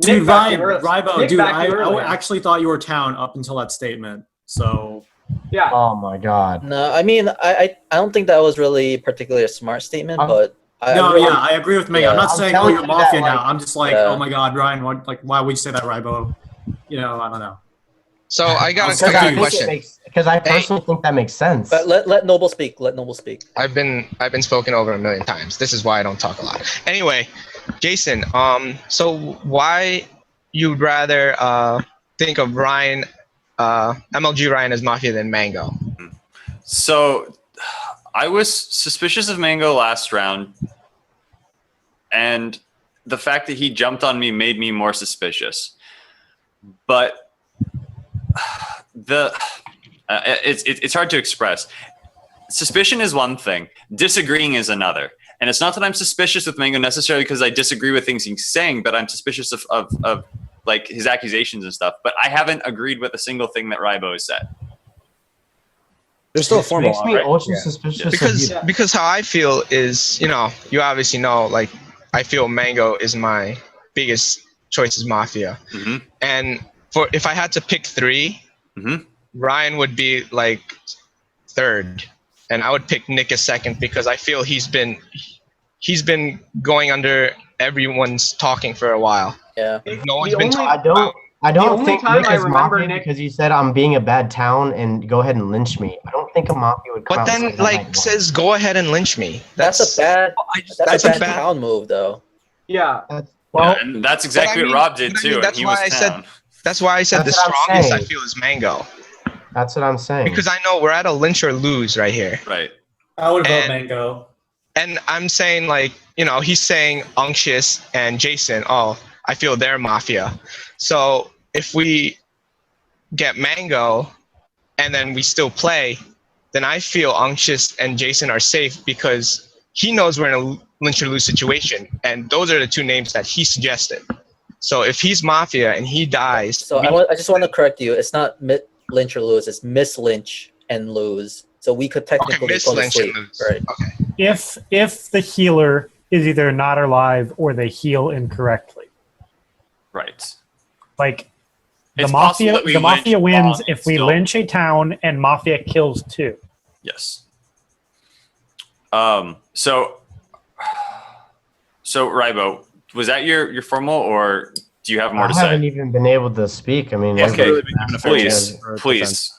Dude, Nick backed you Ryan, earlier. Rybo, Nick dude, backed I you earlier. actually thought you were town up until that statement. So Yeah. Oh my god. No, I mean, I don't think that was really particularly a smart statement, but I agree with me. I'm not I'm saying telling you're you Mafia that, now. like- I'm just like, Yeah. oh my god, Ryan, why would you say that, Rybo? You know, I don't know. So I got Because a I think question. because I personally think that makes sense. But let Noble speak. Let Noble speak. I've been spoken over a million times. This is why I don't talk a lot. Anyway, Jason, so why you'd rather think of Ryan, MLG Ryan as Mafia than Mango? So I was suspicious of Mango last round, and the fact that he jumped on me made me more suspicious. But it's hard to express. Suspicion is one thing, disagreeing is another. And it's not that I'm suspicious with Mango necessarily because I disagree with things he's saying, but I'm suspicious of like his accusations and stuff. But I haven't agreed with a single thing that Rybo has said. There's still a It formal makes on, me right? ultra suspicious Because of you. because how I feel is, you obviously know, like, I feel Mango is my biggest choice as Mafia. Mm-hmm. And if I had to pick 3, Mm-hmm. Ryan would be like third, and I would pick Nick as second because I feel he's been going under everyone's talking for a while. Yeah. No one's The been only- talking about. I The don't only think time Nick I is remember Mafia Nick- because he said I'm being a bad town and go ahead and lynch me. I don't think a Mafia would come But out and then, say that, like, why. says go ahead and lynch me. That's a bad. That's a bad town move, though. Yeah. Well, And that's exactly but I mean- what Rob did but I too, mean, and that's he why was I said- town. That's why I said That's the what I'm strongest I saying. feel is Mango, that's what I'm saying. because I know we're at a lynch or lose right here. Right. I would vote And- Mango. And I'm saying, like, he's saying Unctious and Jason, oh, I feel they're Mafia. So if we get Mango and then we still play, then I feel Unctious and Jason are safe because he knows we're in a lynch or lose situation. And those are the 2 names that he suggested. So if he's Mafia and he dies, So I just want to correct you. It's not lynch or lose. It's miss lynch and lose. So we could technically miss go to lynch and sleep. lose. Right. Okay. If the healer is either not alive or they heal incorrectly, Right. like It's possible that we the Mafia lynch wins Bob if we still. lynch a town and Mafia kills 2. Yes. So Rybo, was that your formal, or Do you have more I to haven't say? even been able to speak. I mean, Okay, really been given a fair please, chance for please.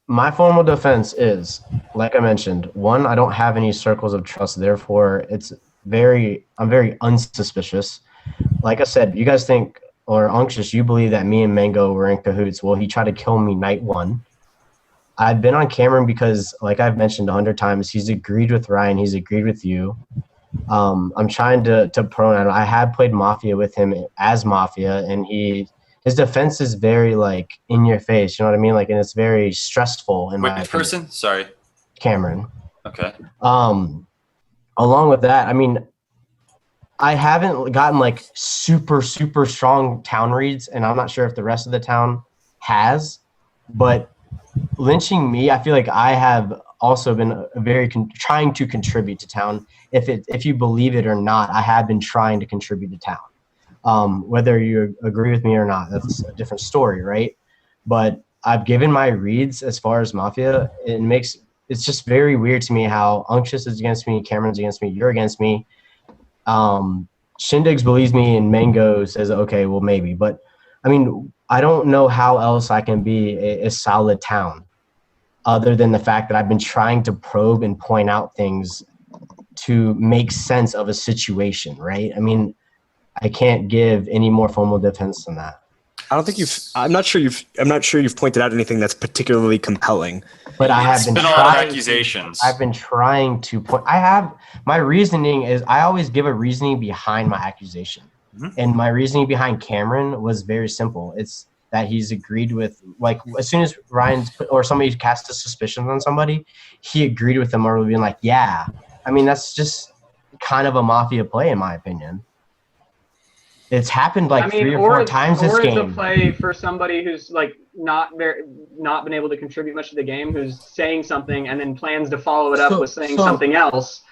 my formal defense is, like I mentioned, one, I don't have any circles of trust. Therefore, I'm very unsuspicious. Like I said, you guys think, or Unctuous, you believe that me and Mango were in cahoots. Well, he tried to kill me night one. I've been on camera because, like I've mentioned 100 times, he's agreed with Ryan. He's agreed with you. I'm trying to pronoun. I have played Mafia with him as Mafia, and his defense is very like in your face. You know what I mean? Like, and it's very stressful. In my Which opinion. person? Sorry. Cameron. Okay. Along with that, I mean, I haven't gotten like super strong town reads, and I'm not sure if the rest of the town has, but lynching me, I feel like I have also been trying to contribute to town. If you believe it or not, I have been trying to contribute to town. Whether you agree with me or not, that's a different story, right? But I've given my reads as far as Mafia. It's just very weird to me how Unctuous is against me, Cameron's against me, you're against me. Shindigs believes me, and Mango says, okay, well, maybe. But, I mean, I don't know how else I can be a solid town other than the fact that I've been trying to probe and point out things to make sense of a situation, right? I mean, I can't give any more formal defense than that. I don't think I'm not sure you've pointed out anything that's particularly compelling. But I have been It's been a lot of accusations. I've been trying to point. My reasoning is I always give a reasoning behind my accusation, and my reasoning behind Cameron was very simple. It's that he's agreed with, like, as soon as Ryan's or somebody cast a suspicion on somebody, he agreed with them or being like, yeah. I mean, that's just kind of a Mafia play, in my opinion. It's happened like 3 or 4 times this game. Or it's a play for somebody who's like not been able to contribute much to the game, who's saying something and then plans to follow it up with saying something else.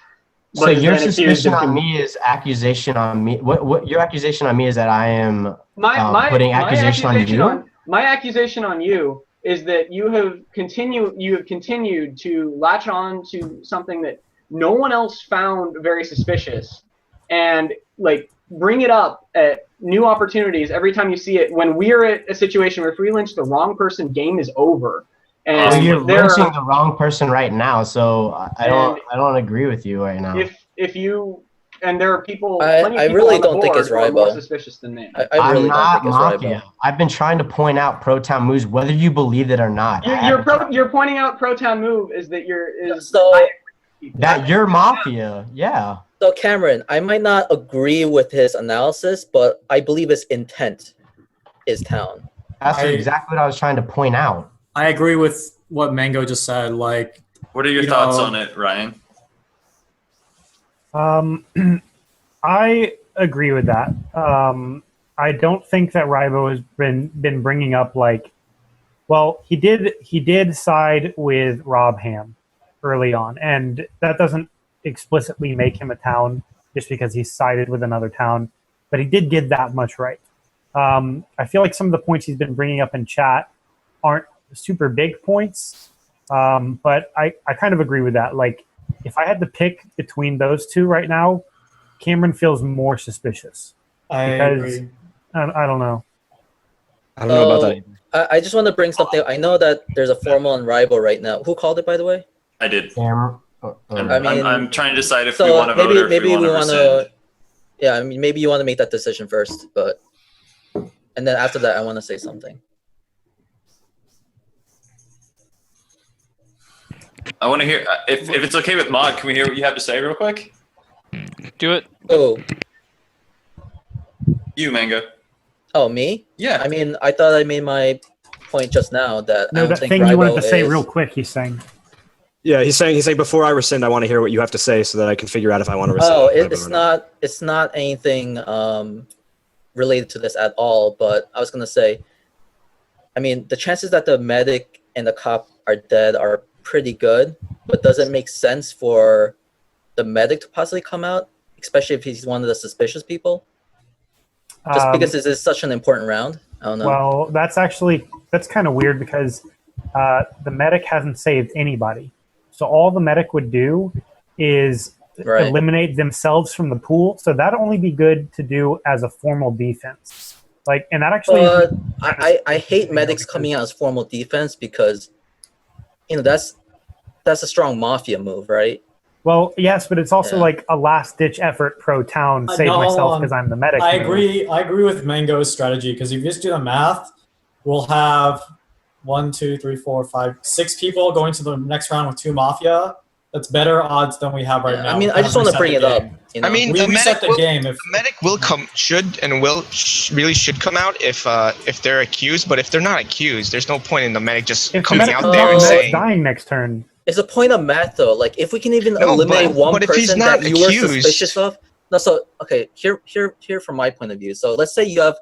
So your suspicion on me is accusation on me. What your accusation on me is that I am putting accusation on you? My accusation on you is that you have continued to latch on to something that no one else found very suspicious, and like bring it up at new opportunities every time you see it. When we're at a situation where if we lynch the wrong person, game is over. And you're lynching the wrong person right now, so I don't agree with you right now. If you and there are people, I really don't think it's Rybo more Rybo. suspicious than me. I really don't think it's Mafia. Rybo. I've been trying to point out pro town moves, whether you believe it or not. You're pointing out pro town move is that you're Mafia, yeah. So Cameron, I might not agree with his analysis, but I believe his intent is town. That's exactly what I was trying to point out. I agree with what Mango just said. Like, what are your thoughts on it, Ryan? I agree with that. I don't think that Rybo has been bringing up like, well, he did side with Rob Ham early on, and that doesn't explicitly make him a town just because he sided with another town, but he did get that much right. I feel like some of the points he's been bringing up in chat aren't super big points, but I kind of agree with that. Like, if I had to pick between those two right now, Cameron feels more suspicious. I agree. I don't know. I don't know about that either. I just want to bring something. I know that there's a formal on Rybo right now. Who called it, by the way? I did. Cameron. I'm trying to decide if so we want to vote or if we want to rescind. Yeah, I mean, maybe you want to make that decision first, and then after that, I want to say something. I want to hear, if it's okay with Mod, can we hear what you have to say real quick? Do it. Oh. You, Mango. Oh, me? Yeah. I mean, I thought I made my point just now that No, I don't that think thing Rybo you wanted to say is- real quick, he's saying. Yeah, he's saying before I rescind, I want to hear what you have to say so that I can figure out if I want to rescind. Oh, it's not anything related to this at all. But I was gonna say, I mean, the chances that the medic and the cop are dead are pretty good. But does it make sense for the medic to possibly come out, especially if he's one of the suspicious people? Just because this is such an important round. I don't know. Well, that's kind of weird because the medic hasn't saved anybody. So all the medic would do is Right. eliminate themselves from the pool. So that'd only be good to do as a formal defense. Like, and that actually. I hate medics coming out as formal defense because, that's a strong mafia move, right? Well, yes, but it's also Yeah. like a last-ditch effort pro town, save No, myself because I'm the medic. I move. agree. I agree with Mango's strategy because if you just do the math, we'll have 1, 2, 3, 4, 5, 6 people going to the next round with 2 Mafia. That's better odds than we have right Yeah, now. I mean, We I just kinda want to reset bring the it up. game. I mean, We the reset medic the will, game. the medic will come, really should come out if they're accused. But if they're not accused, there's no point in the medic just If coming medic out there and medic's saying, dying next turn. It's a point of math, though. Like, if we can even No, eliminate one but if he's person not that you were accused- suspicious of. No, so okay, here from my point of view. So let's say you have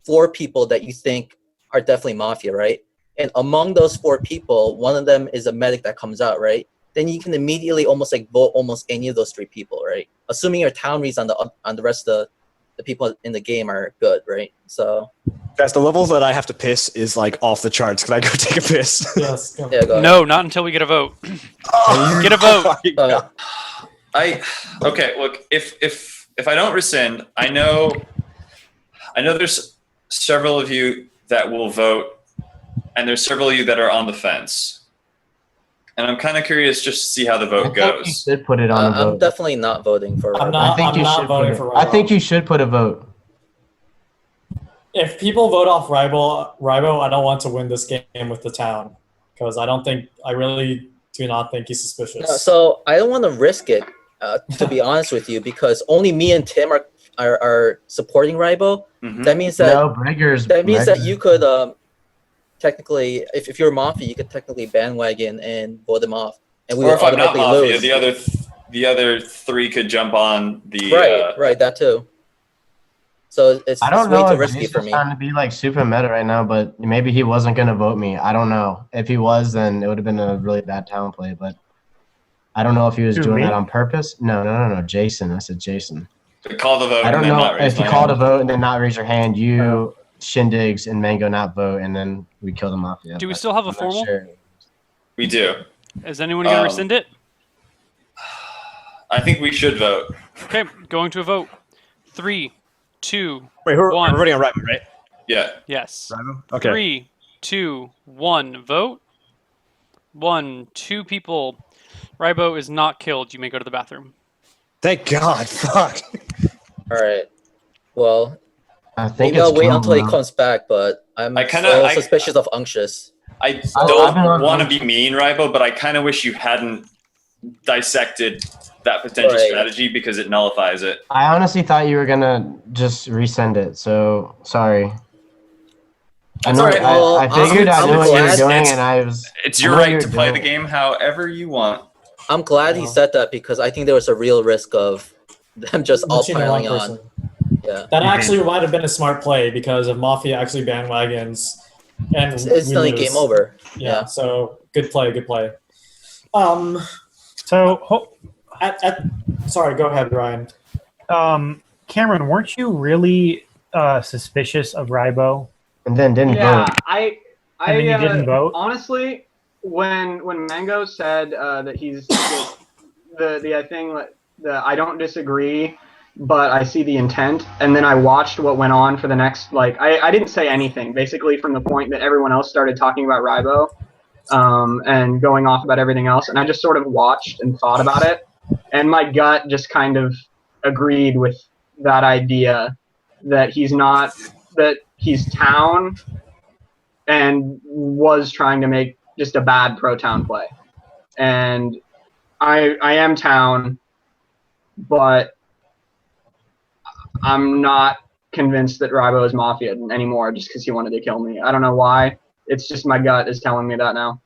4 people that you think are definitely mafia, right? And among those 4 people, one of them is a medic that comes out, right? Then you can immediately almost like vote almost any of those 3 people, right? Assuming your town reads on the rest of the people in the game are good, right? So Guys, the level that I have to piss is like off the charts. Can I go take a piss? Yes. Go. yeah, go ahead. No, not until we get a vote. Get a vote. Okay. Look, if I don't rescind, I know there's several of you that will vote, and there's several of you that are on the fence. And I'm kind of curious just to see how the vote I think you goes. should put it on the I'm vote. definitely not voting for. I'm Rybo. not- I think you not should voting put it. for I Rybo. think you should put a vote. If people vote off Rybo, I don't want to win this game with the town because I really do not think he's suspicious. No, so I don't want to risk it, to be honest with you, because only me and Tim are supporting Rybo. Mhm. That means that No, Brigger's. that means that you could technically, if you're Mafia, you could technically bandwagon and vote them off, and we Or would if I'm not automatically Mafia, lose. the other 3 could jump on the. Right, that too. So it's I don't way know too if risky Jason's for me. trying to be like super meta right now, but maybe he wasn't gonna vote me. I don't know. If he was, then it would have been a really bad talent play. But I don't know if he was Who, doing me? that on purpose. No. Jason. I said Jason. To call the vote I don't and then know not raise if you my called a hand. vote and then not raise your hand. You, Shindigs, and Mango not vote, and then we kill the Mafia. Do we but still have a I'm not formal? sure. We do. Is anyone going to Um, rescind it? I think we should vote. Okay, going to a vote. 3, 2, Wait, we're One. voting on Ryman, right? Yeah. yes. Okay. 3, 2, 1, vote. 1, 2 people. Rybo is not killed. You may go to the bathroom. Thank God. Fuck. All right. Well, I think maybe I'll it's wait Kim, until he though. comes back, but I'm I kinda- so I- suspicious of Unctious. I I've been don't on- want to be mean, Rybo, but I kind of wish you hadn't dissected that potential Right. strategy because it nullifies it. I honestly thought you were gonna just resend it. So sorry. That's all right. Well, I figured I I'm knew what you were glad- doing, It's- and I was. It's I your know what right you're to play the doing. game however you want. I'm glad he said that because I think there was a real risk of them just all Literally one piling on. person. Yeah. That actually might have been a smart play because if Mafia actually bandwagons and It's we instantly lose. game over. Yeah, so good play. So, Sorry, go ahead, Ryan. Cameron, weren't you really suspicious of Rybo? And then didn't Yeah, vote. And then you didn't vote? Honestly, when Mango said that he's the thing that I don't disagree, but I see the intent, and then I watched what went on for the next I didn't say anything basically from the point that everyone else started talking about Rybo, and going off about everything else, and I just sort of watched and thought about it, and my gut just kind of agreed with that idea that he's town and was trying to make just a bad pro town play. And I am town, but I'm not convinced that Rybo is Mafia anymore just because he wanted to kill me. I don't know why. It's just my gut is telling me that now.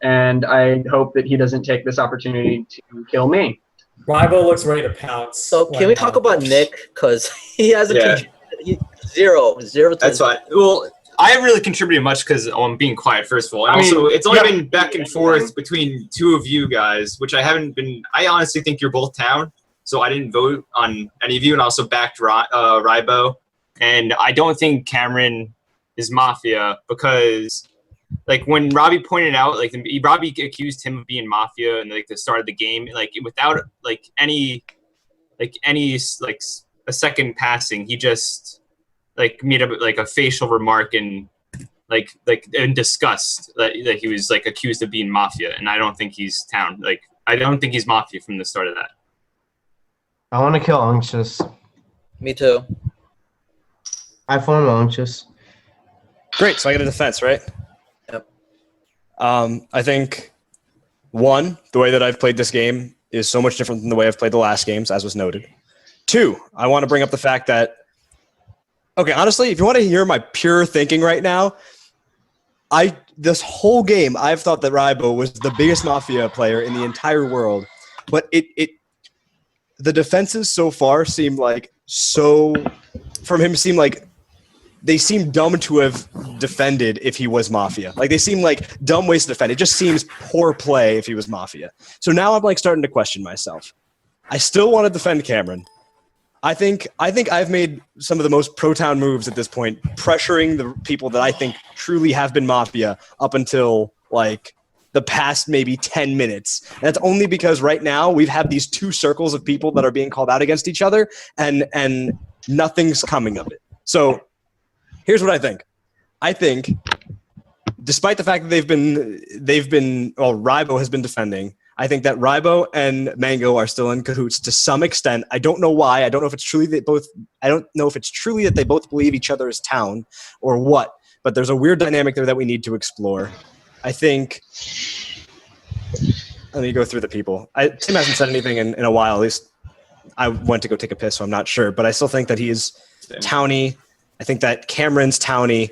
And I hope that he doesn't take this opportunity to kill me. Rybo looks ready to pounce. So can we talk about Nick? Because he has a Yeah. zero to That's fine. Well, I haven't really contributed much because I'm being quiet, first of all. And I mean, also, it's only yeah. been back and forth between two of you guys, which I haven't been. I honestly think you're both town, so I didn't vote on any of you, and also backed Rybo. And I don't think Cameron is Mafia because like when Robbie pointed out, like Robbie accused him of being Mafia and like the start of the game, like without like any a second passing, he just like made a facial remark and like in disgust that he was like accused of being Mafia, and I don't think he's Town. Like I don't think he's Mafia from the start of that. I want to kill Unctuous. Me too. I form Unctuous. Great. So I get a defense, right? Yep. I think one, the way that I've played this game is so much different than the way I've played the last games, as was noted. Two, I want to bring up the fact that, okay, honestly, if you want to hear my pure thinking right now, this whole game, I've thought that Rybo was the biggest Mafia player in the entire world, but the defenses so far seem like they seem dumb to have defended if he was Mafia. Like they seem like dumb ways to defend. It just seems poor play if he was Mafia. So now I'm like starting to question myself. I still want to defend Cameron. I think I've made some of the most pro-town moves at this point, pressuring the people that I think truly have been Mafia up until like the past maybe 10 minutes. And that's only because right now we've had these two circles of people that are being called out against each other and nothing's coming of it. So here's what I think. I think despite the fact that Rybo has been defending, I think that Rybo and Mango are still in cahoots to some extent. I don't know why. I don't know if it's truly that they both believe each other is Town or what, but there's a weird dynamic there that we need to explore. I think let me go through the people. Tim hasn't said anything in a while. At least I went to go take a piss, so I'm not sure, but I still think that he is Towny. I think that Cameron's Towny.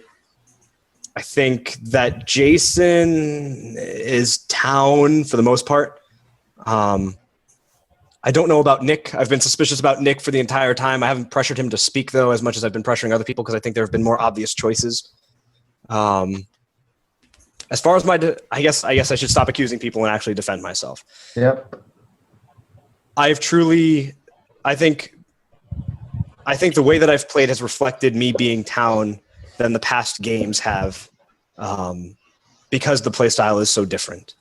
I think that Jason is Town for the most part. I don't know about Nick. I've been suspicious about Nick for the entire time. I haven't pressured him to speak, though, as much as I've been pressuring other people because I think there have been more obvious choices. As far as I guess I should stop accusing people and actually defend myself. Yep. I think the way that I've played has reflected me being Town than the past games have, because the play style is so different.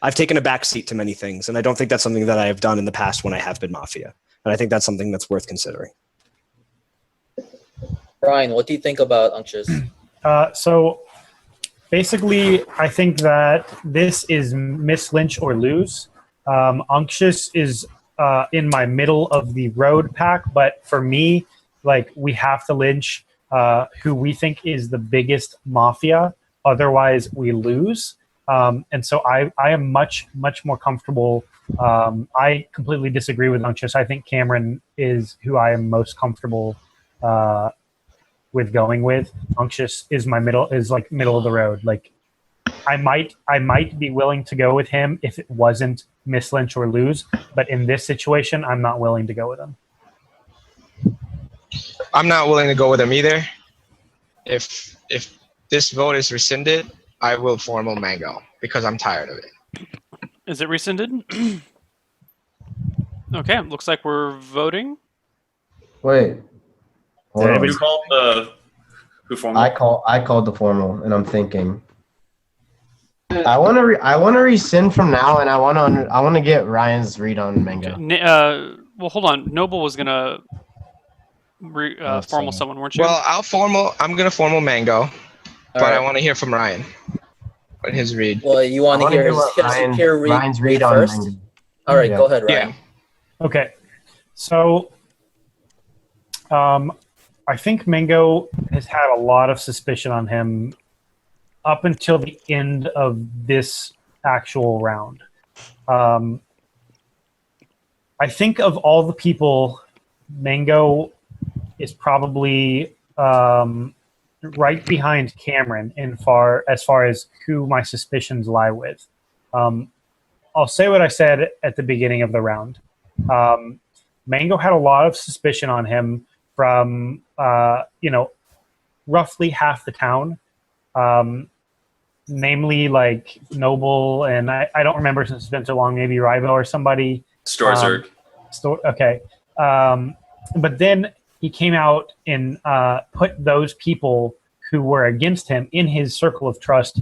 I've taken a back seat to many things, and I don't think that's something that I have done in the past when I have been Mafia. And I think that's something that's worth considering. Brian, what do you think about Unctuous? So basically, I think that this is miss Lynch or lose. Unctuous is in my middle of the road pack, but for me, like we have to lynch who we think is the biggest Mafia. Otherwise, we lose. And so I am much more comfortable. I completely disagree with Unctuous. I think Cameron is who I am most comfortable with going with. Unctuous is middle of the road. Like I might be willing to go with him if it wasn't miss Lynch or lose, but in this situation, I'm not willing to go with him. I'm not willing to go with him either. If this vote is rescinded, I will formal Mango because I'm tired of it. Is it rescinded? Okay, looks like we're voting. Wait. Hold on. Who called who formal? I called the formal, and I'm thinking. I want to rescind from now, and I want to get Ryan's read on Mango. Well, hold on. Noble was gonna formal someone, weren't you? Well, I'm gonna formal Mango, but I want to hear from Ryan. What his read? Well, you want to hear Ryan's read first? on Mango. All right, Yeah. go ahead, Ryan. Yeah. Okay. So I think Mango has had a lot of suspicion on him up until the end of this actual round. I think of all the people, Mango is probably right behind Cameron as far as who my suspicions lie with. I'll say what I said at the beginning of the round. Mango had a lot of suspicion on him from roughly half the town, namely like Noble, and I don't remember since it's been so long, maybe Rybo or somebody. Storzerg. Okay. But then he came out and put those people who were against him in his circle of trust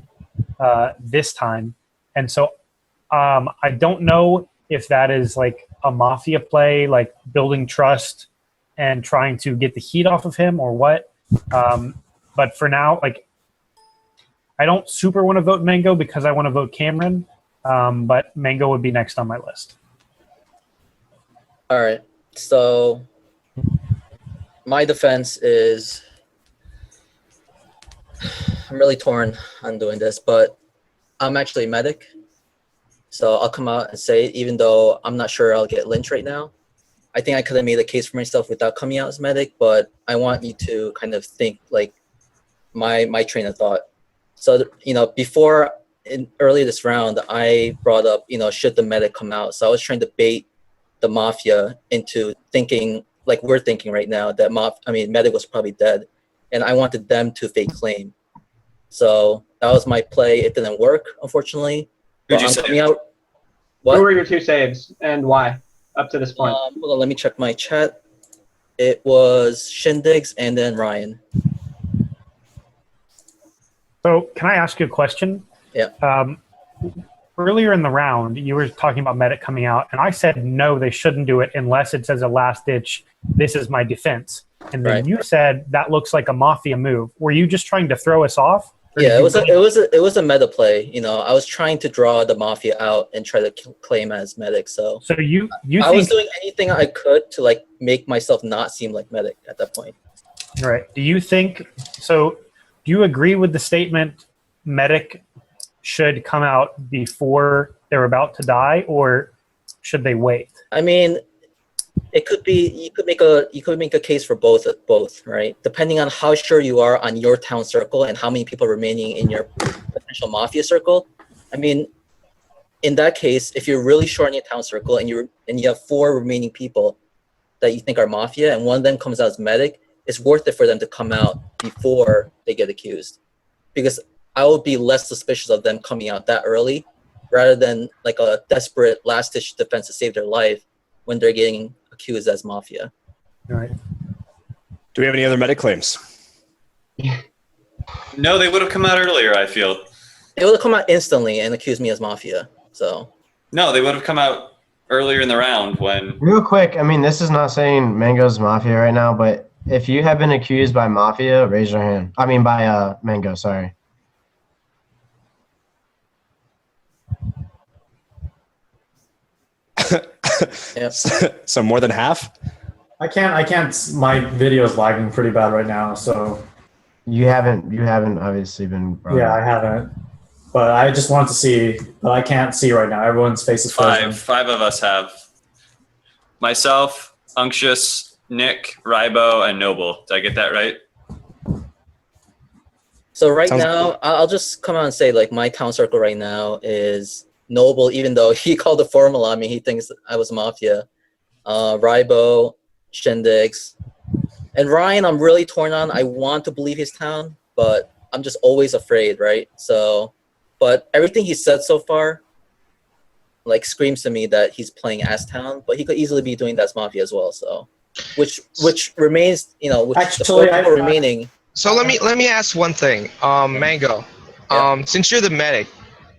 this time. And so I don't know if that is like a Mafia play, like building trust and trying to get the heat off of him or what. But for now, like, I don't super want to vote Mango because I want to vote Cameron, but Mango would be next on my list. All right. So my defense is I'm really torn on doing this, but I'm actually a medic. So I'll come out and say it, even though I'm not sure I'll get lynched right now. I think I could have made a case for myself without coming out as medic, but I want you to kind of think like my train of thought. So, before earlier this round, I brought up, should the medic come out? So I was trying to bait the Mafia into thinking like we're thinking right now that medic was probably dead, and I wanted them to fake claim. So that was my play. It didn't work, unfortunately. Who'd you say? What? Who were your 2 saves and why up to this point? Hold on, let me check my chat. It was Shindigs and then Ryan. So can I ask you a question? Yeah. Earlier in the round, you were talking about medic coming out, and I said no, they shouldn't do it unless it says a last ditch. This is my defense, and then you said that looks like a Mafia move. Were you just trying to throw us off? Yeah, it was a meta play. I was trying to draw the Mafia out and try to claim as medic. So you I was doing anything I could to like make myself not seem like medic at that point. Right. Do you think so? Do you agree with the statement medic should come out before they're about to die, or should they wait? I mean, it could be you could make a case for both, right? Depending on how sure you are on your town circle and how many people are remaining in your potential Mafia circle. I mean, in that case, if you're really sure on your town circle and you have 4 remaining people that you think are Mafia and one of them comes out as medic, it's worth it for them to come out before they get accused, because I would be less suspicious of them coming out that early rather than like a desperate last-ditch defense to save their life when they're getting accused as Mafia. All right. Do we have any other medic claims? No, they would have come out earlier, I feel. They would have come out instantly and accused me as Mafia. So No, they would have come out earlier in the round when... Real quick, I mean, this is not saying Mango's Mafia right now, but if you have been accused by Mafia, raise your hand. I mean, by Mango, sorry. Yep. So more than half? I can't. My video is lagging pretty bad right now, so. You haven't obviously been. Yeah, I haven't. But I just wanted to see, but I can't see right now. Everyone's face is frozen. Five of us have. Myself, Unctious, Nick, Rybo, and Noble. Did I get that right? So now, I'll just come out and say, like, my town circle right now is Noble, even though he called the formal on me. He thinks I was Mafia. Rybo, Shindigs. And Ryan, I'm really torn on. I want to believe his town, but I'm just always afraid, right? So, but everything he said so far, like, screams to me that he's playing as town, but he could easily be doing that as Mafia as well. So, which remains, Actually, remaining. So let me ask one thing, Mango. Since you're the medic,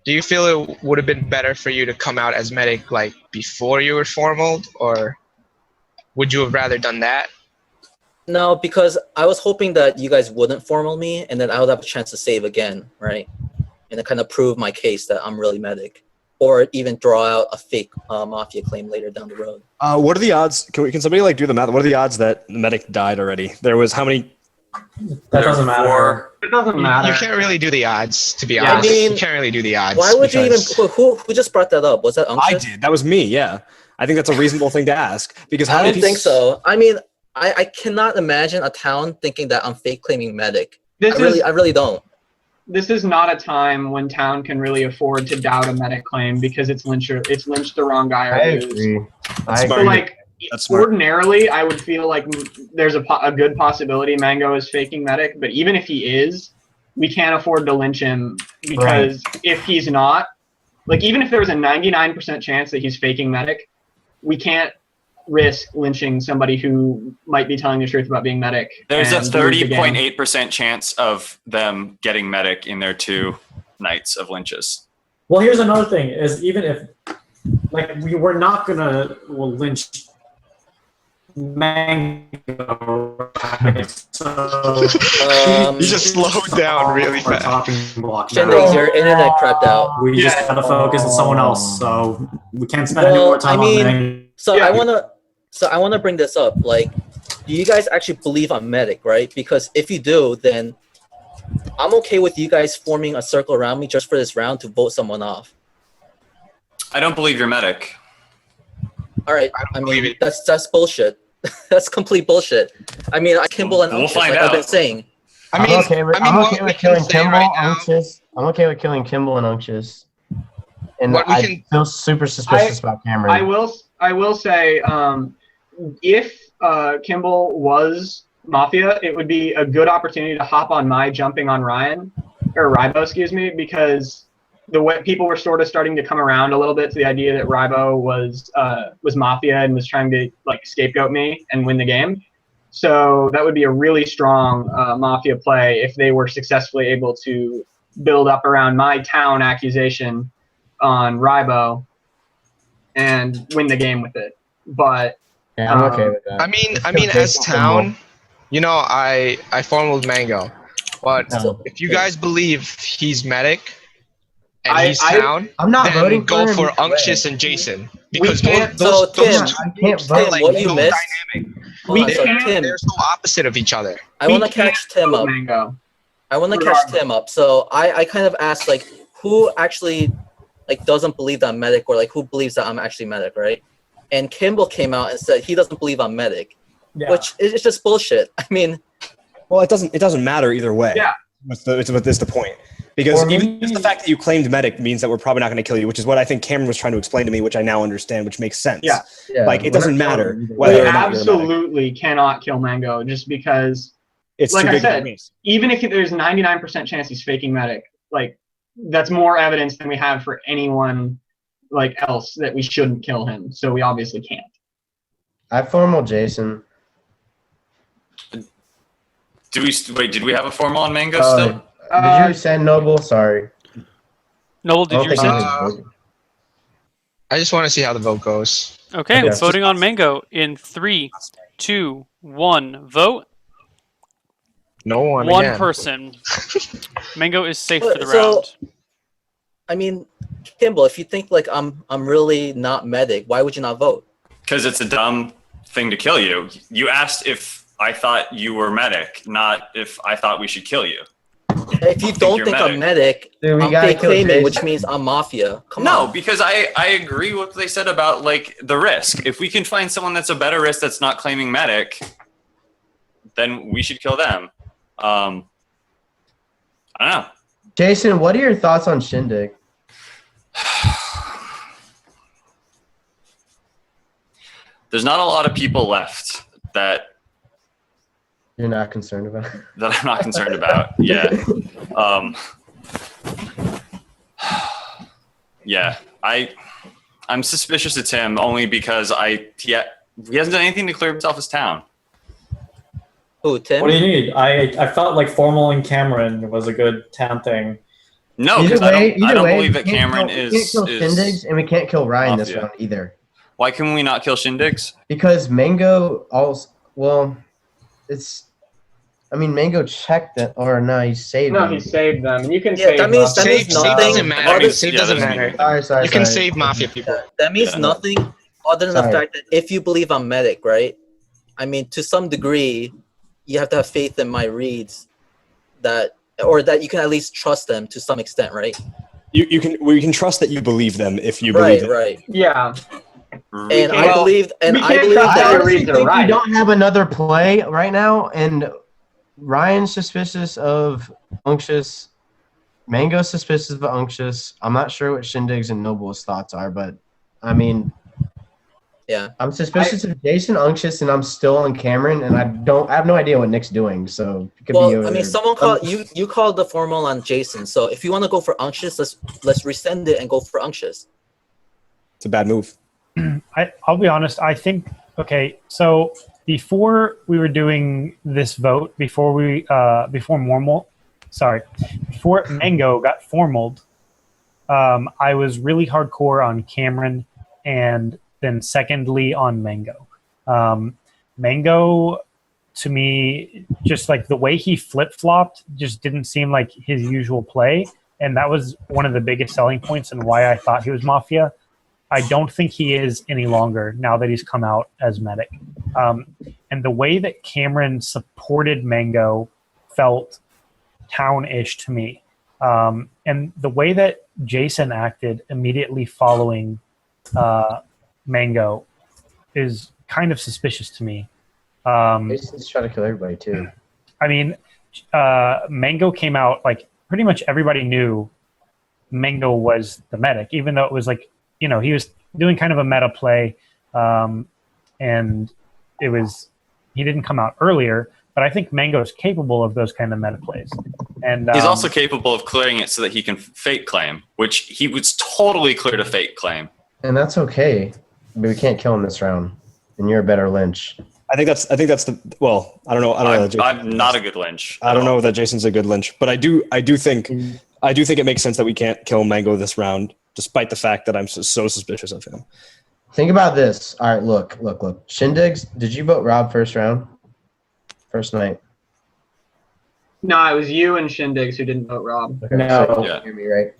do you feel it would have been better for you to come out as medic like before you were formaled, or would you have rather done that? No, because I was hoping that you guys wouldn't formal me, and then I would have a chance to save again, right? And to kind of prove my case that I'm really medic, or even draw out a fake Mafia claim later down the road. What are the odds? Can somebody like do the math? What are the odds that the medic died already? There was how many? That doesn't matter. It doesn't matter. You can't really do the odds, to be honest. I mean, you can't really do the odds. Why would you even? because- Who just brought that up? Was that Unctious? I did. That was me. Yeah, I think that's a reasonable thing to ask because how I many don't think so. I mean, I cannot imagine a town thinking that I'm fake claiming medic. I really don't. This is not a time when town can really afford to doubt a medic claim because it's lynched the wrong guy. I agree. So like That's smart. ordinarily, I would feel like there's a good possibility Mango is faking medic, but even if he is, we can't afford to lynch him because if he's not, like even if there was a 99% chance that he's faking medic, we can't risk lynching somebody who might be telling the truth about being medic. There's a and lose the game. 30.8% chance of them getting medic in there too. nights of lynches. Well, here's another thing: is even if, like, we were not gonna lynch Mango, right? So You just slowed down really our fast. chopping block. Shindex, now. your internet crapped out. We just Yeah. gotta focus on someone else, so we can't spend any Well, more time I mean, on Mango. So Yeah. I wanna bring this up. Like, do you guys actually believe I'm medic, right? Because if you do, then I'm okay with you guys forming a circle around me just for this round to vote someone off. I don't believe you're medic. All right, I don't I believe mean it. that's bullshit. That's complete bullshit. I mean, Kimball and We'll Unctus, find like I've been out. saying. I mean, I'm okay with, what we can killing say Kimball, right now- Unctus. I'm okay with killing Kimball and Unctus. And What we I can- feel super suspicious about Cameron. I will say, if Kimball was Mafia, it would be a good opportunity to hop on my jumping on Rybo, excuse me, because the way people were sort of starting to come around a little bit to the idea that Rybo was Mafia and was trying to like scapegoat me and win the game. So that would be a really strong Mafia play if they were successfully able to build up around my town accusation on Rybo and win the game with it. But Yeah, I'm okay with that. I mean, Let's as kill Kimball. town, you know, I formed with Mango, but No. if you guys believe he's medic and I- he's town, I'm not then voting go for for him either Unctious way. and Jason We because can't- So, those Tim, two I can't groups vote. are Tim, like what you so missed? dynamic. Hold on, We so can't- Tim, They're so opposite of each other. I want to we can't catch Tim vote up. Mango. I want to catch Regardless. Tim up. So I kind of asked like who actually like doesn't believe that I'm medic or like who believes that I'm actually medic, right? And Kimball came out and said he doesn't believe I'm medic, Yeah. which is just bullshit. I mean, Well, it doesn't matter either way. Yeah. What's the point? Because Or even maybe- just the fact that you claimed medic means that we're probably not going to kill you, which is what I think Cameron was trying to explain to me, which I now understand, which makes sense. Yeah. Yeah, Like, it we're doesn't not killing matter him either whether We way. or not you're a medic. absolutely cannot kill Mango just because It's like too I big of a said, risk. even if there's 99% chance he's faking medic, like that's more evidence than we have for anyone like else that we shouldn't kill him. So we obviously can't. I formal Jason. Did we have a formal on Mango Oh, still? did you send Noble? Sorry. Noble, I did don't you think rescind? he was voting. I just want to see how the vote goes. Okay, Okay. voting on Mango in 3, 2, 1. Vote. No one. One again. person. Mango is safe But- for the so- round. I mean, Kimball, if you think like I'm really not medic, why would you not vote? Because it's a dumb thing to kill you. You asked if I thought you were medic, not if I thought we should kill you. If you don't you're think I'm medic, Dude, we I'm gotta fake kill claiming, Jason. which means I'm mafia. Come No, on. because I agree with what they said about like the risk. If we can find someone that's a better risk that's not claiming medic, then we should kill them. I don't know. Jason, what are your thoughts on Shindig? There's not a lot of people left that You're not concerned about? I'm not concerned about. Yeah. Yeah. I'm suspicious of Tim only because he hasn't done anything to clear himself as town. Who, Tim? What do you need? I felt like Formal and Cameron was a good town thing. No, Either because I way, don't either way, believe we that can't Cameron kill- we is. can't kill Shindigs, and we can't kill Ryan this Mafia. round either. Why can we not kill Shindigs? Because Mango also, well, it's, I mean, Mango checked it, or no, he saved No, them. he saved them, and you can Yeah, save that means Mafia. that means Save nothing. doesn't matter. other- Save Yeah, doesn't there's matter. Sorry. You can save Mafia people. That means Yeah. nothing other than the Sorry. fact that if you believe I'm medic, right? I mean, to some degree, you have to have faith in my reads that, or that you can at least trust them to some extent, right? We can trust that you believe them if you believe Right, them. right. Yeah. And I Well, believed, and we I can't believe trust I that that. your honestly reads are think we right. don't have another play right now, and Ryan's suspicious of Unctious. Mango's suspicious of Unctious. I'm not sure what Shindig's and Noble's thoughts are, but I mean, Yeah. I'm suspicious of Jason Unctious, and I'm still on Cameron, and I have no idea what Nick's doing. So it could be. Well, I mean, either- someone called you. You called the formal on Jason. So if you want to go for unctuous, let's resend it and go for unctuous. It's a bad move. I'll be honest. I think okay. So before we were doing this vote, before normal, before Mango got formaled, I was really hardcore on Cameron, and then secondly on Mango. Mango, to me, just like the way he flip-flopped just didn't seem like his usual play, and that was one of the biggest selling points and why I thought he was Mafia. I don't think he is any longer now that he's come out as Medic. And the way that Cameron supported Mango felt town-ish to me. And the way that Jason acted immediately following Mango is kind of suspicious to me. Jason's trying to kill everybody too. I mean, Mango came out, like, pretty much everybody knew Mango was the Medic, even though it was like, he was doing kind of a meta play, and he didn't come out earlier, but I think Mango is capable of those kind of meta plays. And he's also capable of clearing it so that he can fake claim, which he was totally clear to fake claim. And that's okay, but we can't kill him this round. And you're a better Lynch. I think that's the I don't know. I'm not a good Lynch. I don't know that Jason's a good Lynch, but I do think it makes sense that we can't kill Mango this round, despite the fact that I'm so suspicious of him. Think about this. All right, look. Shindigs, did you vote Rob first round? First night? No, it was you and Shindigs who didn't vote Rob. Okay, No. so you hear me, right?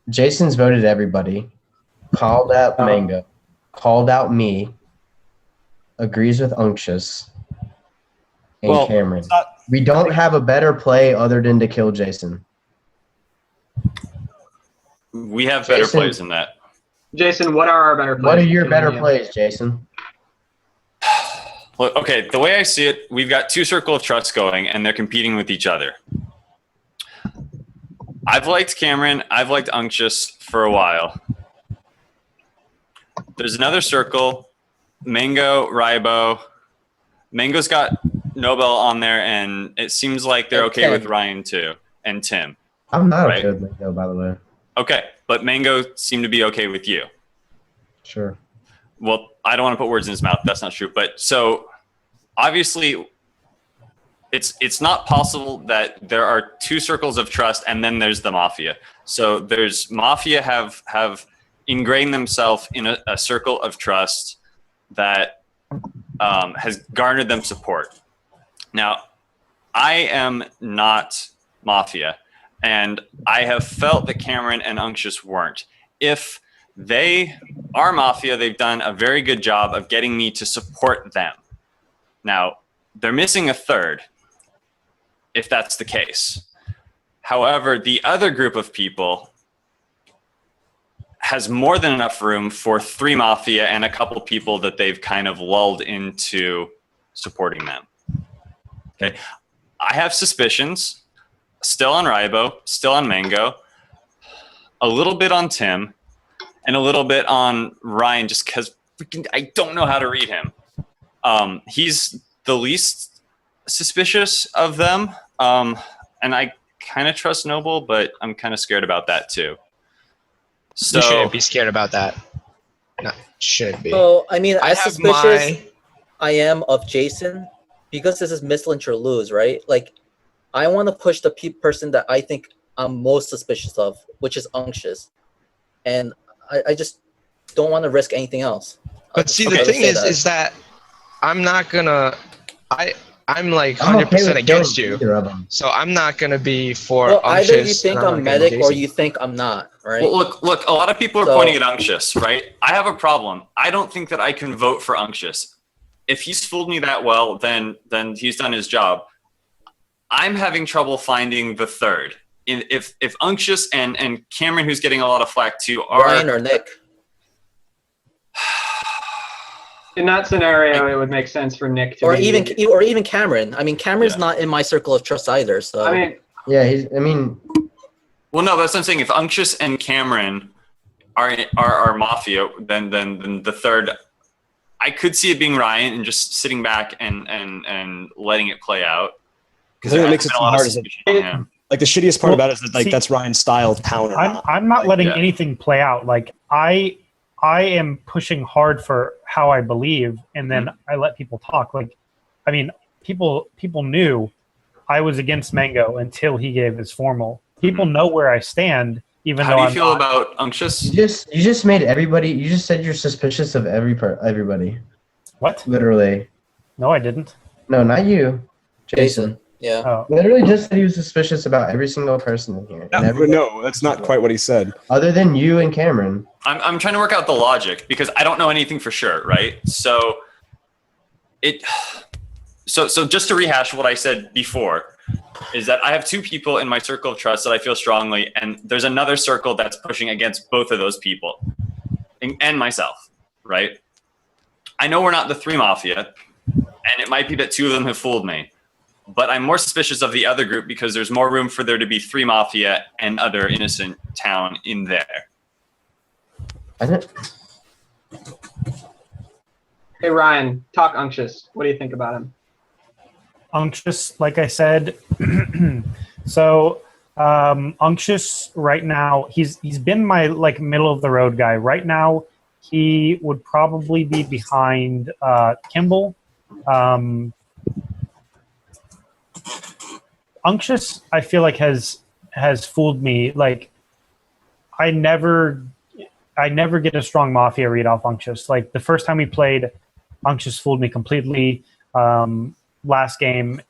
Jason's voted everybody, called out Mango, called out me, agrees with Unctious, and Cameron. We don't have a better play other than to kill Jason. We have better plays than that. Jason, what are our better plays? What are your better plays, Jason? Well, okay, the way I see it, we've got two Circle of Trust going, and they're competing with each other. I've liked Cameron. I've liked Unctious for a while. There's another circle, Mango, Rybo. Mango's got Nobel on there, and it seems like they're okay with Ryan too, and Tim. I'm not okay with Mango, by the way. Okay, but Mango seemed to be okay with you. Sure. Well, I don't want to put words in his mouth. That's not true. But so obviously it's not possible that there are two circles of trust and then there's the Mafia. So there's Mafia have ingrained themselves in a circle of trust that has garnered them support. Now, I am not Mafia, and I have felt that Cameron and Unctious weren't. If they are Mafia, they've done a very good job of getting me to support them. Now, they're missing a third, if that's the case. However, the other group of people has more than enough room for three Mafia and a couple people that they've kind of lulled into supporting them. Okay, I have suspicions, still on Rybo, still on Mango, a little bit on Tim, and a little bit on Ryan, just because I don't know how to read him. He's the least suspicious of them, and I kind of trust Noble, but I'm kind of scared about that too. So you shouldn't be scared about that. No, should be. So, I mean, I as have suspicious I am of Jason, because this is miss Lynch or lose, right? Like, I want to push the person that I think I'm most suspicious of, which is Unctious. And I just don't want to risk anything else. But see, the thing is that I'm not gonna. I'm like 100% against you, so I'm not gonna be for. Well, either you Unctious, think I'm Medic or you think I'm not, right? Well, look. A lot of people are pointing at Unctious, right? I have a problem. I don't think that I can vote for Unctious. If he's fooled me that well, then he's done his job. I'm having trouble finding the third. If Unctious and Cameron, who's getting a lot of flack too, are Ryan or Nick. In that scenario, it would make sense for Nick to even Cameron. I mean, Cameron's not in my circle of trust either. So I mean, yeah, well, no, that's what I'm saying. If Unctious and Cameron are Mafia, then the third, I could see it being Ryan and just sitting back and letting it play out. Because it makes it so hard. Like the shittiest part about it is that that's Ryan's style of counter. I'm not letting anything play out. Like I am pushing hard for how I believe, and then I let people talk. Like, I mean, people knew I was against Mango until he gave his formal. People know where I stand, even How though do you I'm feel not. about Unctuous? You just made everybody. You just said you're suspicious of everybody. What? Literally. No, I didn't. No, not you. Jason. Yeah. Oh. Literally just said he was suspicious about every single person in here. And everybody, No, that's not quite what he said. other than you and Cameron. I'm trying to work out the logic because I don't know anything for sure, right? So just to rehash what I said before is that I have two people in my circle of trust that I feel strongly, and there's another circle that's pushing against both of those people and myself, right? I know we're not the three Mafia, and it might be that two of them have fooled me, but I'm more suspicious of the other group because there's more room for there to be three Mafia and other innocent town in there. Hey Ryan, talk Unctuous. What do you think about him? Unctuous, like I said. So Unctuous right now, he's been my like middle of the road guy. Right now, he would probably be behind Kimball. Unctuous, I feel like has fooled me. Like I never get a strong Mafia read off Unctuous. Like the first time we played, Unctuous fooled me completely. Last game,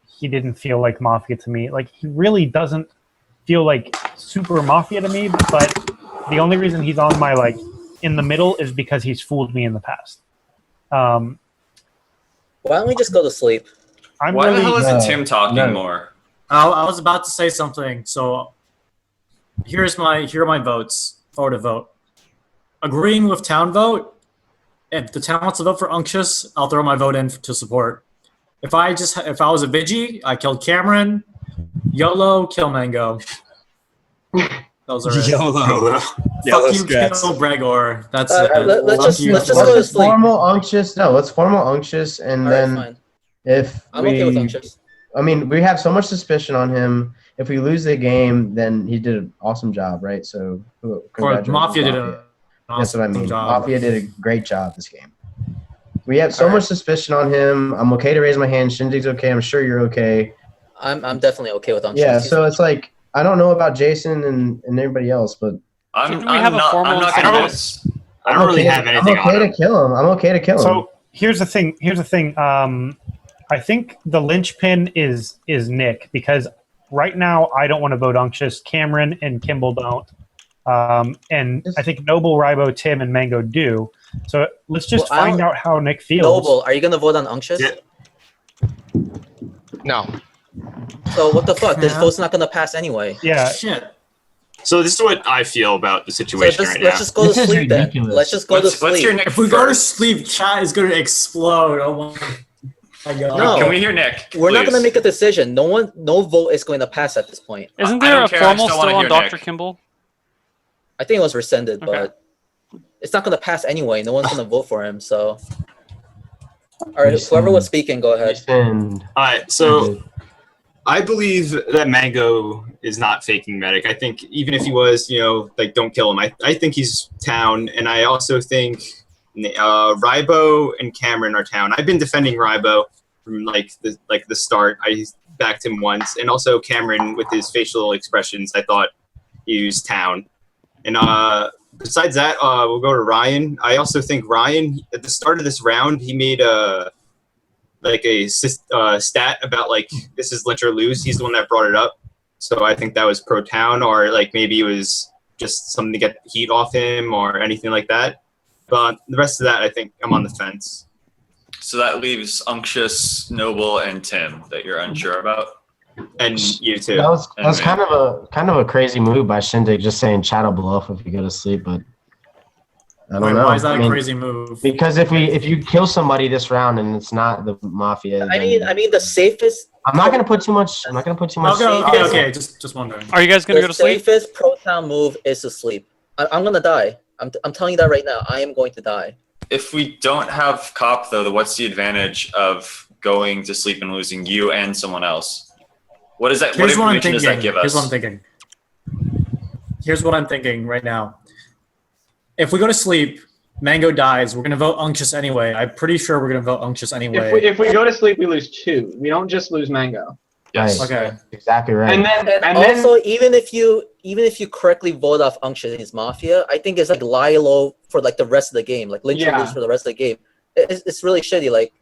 he didn't feel like Mafia to me. Like he really doesn't feel like super Mafia to me. But the only reason he's on my like in the middle is because he's fooled me in the past. Why don't we just go to sleep? Why the hell isn't Tim talking more? I was about to say something. So here are my votes. Or to vote. Agreeing with town vote. If the town wants to vote for Unctuous, I'll throw my vote in to support. If I was a Vigi, I killed Cameron. YOLO, kill Mango. Those are it. YOLO. Fuck you, kill Bregor. That's it. Let's just go to sleep. Formal Unctuous. No, let's formal Unctuous, and All right, then fine. if I'm we, okay with Unctuous. I mean, we have so much suspicion on him. If we lose the game, then he did an awesome job, right? So, congratulations, Mafia did an That's what I mean. job. Mafia did a great job this game. We have so much suspicion on him. I'm okay to raise my hand. Shindig's okay. I'm sure you're okay. I'm definitely okay with Unctuous. Yeah, so it's like I don't know about Jason and everybody else, but I'm have a not formal convinced. I don't really have anything I'm okay on him. to kill him. I'm okay to kill him. So here's the thing. I think the linchpin is Nick because right now I don't want to vote Unctuous. Cameron and Kimball don't. And I think Noble, Rybo, Tim, and Mango do. So let's just find out how Nick feels. Noble, are you gonna vote on Unctuous? Yeah. No. So what the fuck? This vote's not gonna pass anyway. Yeah. Shit. So this is what I feel about the So situation let's now. just go to sleep then. Let's just go to Let's hear sleep. Nick If we go to first. sleep, chat is going to explode. Oh my god. No. Can we hear Nick? We're not please? gonna make a decision. No vote is going to pass at this point. Isn't I there don't a care, I formal still wanna still on hear Dr. Nick. Kimball? I think it was rescinded, Okay. but it's not gonna pass anyway. No one's gonna vote for him. So, all right, whoever was speaking, go ahead. And All right, so I believe that Mango is not faking medic. I think even if he was, like don't kill him. I think he's town, and I also think Rybo and Cameron are town. I've been defending Rybo from the start. I backed him once, and also Cameron with his facial expressions. I thought he was town, and besides that, we'll go to Ryan. I also think Ryan at the start of this round he made a stat about this is lynch or lose. He's the one that brought it up, so I think that was pro town, or maybe it was just something to get heat off him or anything like that. But the rest of that, I think I'm on the fence. So that leaves Unctuous, Noble, and Tim that you're unsure about. And you too. that was And kind of a crazy move by Shindig, just saying chat'll bluff if you go to sleep, but I don't Wait, know. why is that I a mean, crazy move? Because if you kill somebody this round and it's not the Mafia, I then mean, the safest. I'm not gonna put too much. Okay. Just wondering. Are you guys going to go The to sleep? safest pro town move is to sleep. I'm gonna die. I'm telling you that right now. I am going to die. If we don't have Cop, though, what's the advantage of going to sleep and losing you and someone else? What is that? What Here's what I'm information does that thinking. give us? Here's what I'm thinking right now. If we go to sleep, Mango dies. We're gonna vote Unctuous anyway. I'm pretty sure we're gonna vote Unctuous anyway. If we go to sleep, we lose 2. We don't just lose Mango. Yes. Right. Okay. Exactly right. And then Also, even if you correctly vote off Unctuous and his Mafia, I think it's like lie low for like the rest of the game. Like Lynch will lose for the rest of the game. It's really shitty. Like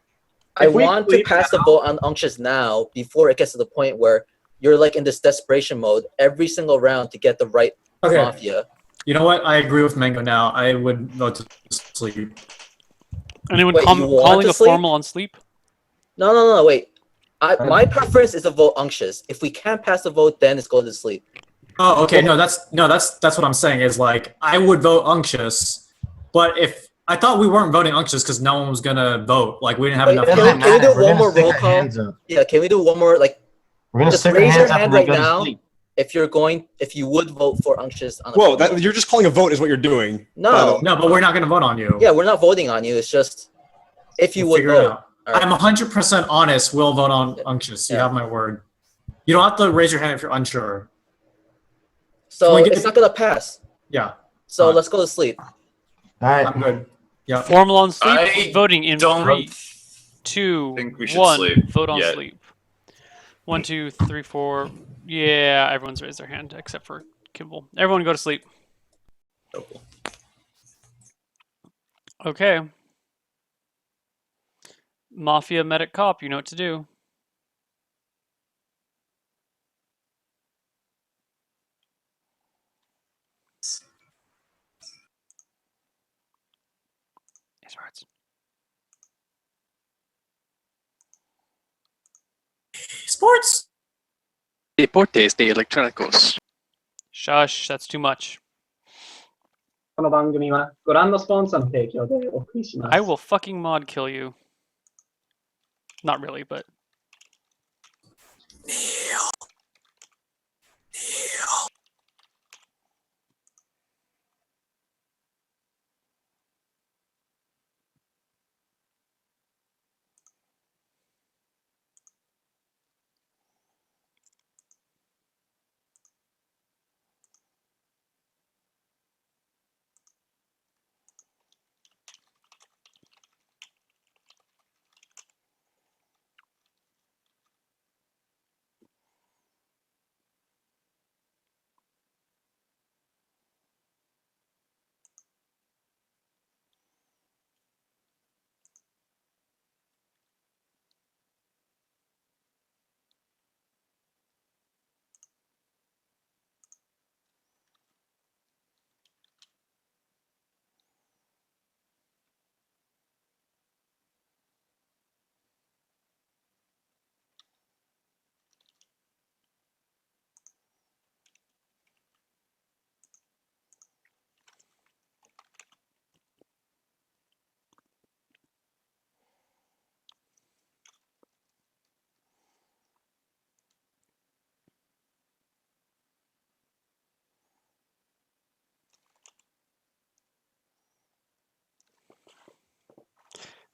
I If we want to sleep pass the vote on Unctuous now before it gets to the point where you're like in this desperation mode every single round to get the right Okay. Mafia. You know what? I agree with Mango now. I would vote to sleep. Anyone Wait, you want calling to a sleep? formal on sleep? No, wait. My preference is to vote Unctuous. If we can't pass the vote, then it's going to sleep. Oh, okay. No, that's what I'm saying. Is like I would vote Unctuous, but if I thought we weren't voting Unctuous because no one was gonna vote, like we didn't have Wait, enough. Doesn't can we do matter. We're one gonna more stick roll our call? hands up. Yeah, can we do one more? Like, We're gonna just stick our raise your hands up hand and then right go to now sleep. if you would vote for Unctuous on the Whoa, vote. you're just calling a vote is what you're doing. by the No, way. No, but we're not gonna vote on you. yeah, we're not voting on you. It's just if you We'll would figure it vote. out. All right. I'm 100% honest. We'll vote on Unctuous. You Yeah. have my word. You don't have to raise your hand if you're unsure. So Can we get- it's not gonna pass. Yeah, So let's go to sleep. All right. I'm good. Yeah. Formal on sleep. I Voting in don't 3, 2, think we should 1. sleep Vote on yet. sleep. 1, 2, 3, 4. Yeah, everyone's raised their hand except for Kimball. Everyone go to sleep. Okay. Mafia medic cop, you know what to do. Sports. Sports. Deportes de electrónicos. Shush, that's too much. この番組はご覧のスポンサーの提供でお送りします。 I will fucking mod kill you. Not really, but.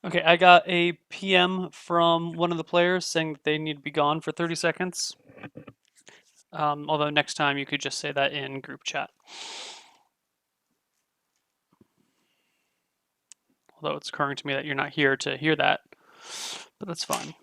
Okay, I got a PM from one of the players saying that they need to be gone for 30 seconds. Although next time you could just say that in group chat. Although it's occurring to me that you're not here to hear that, but that's fine.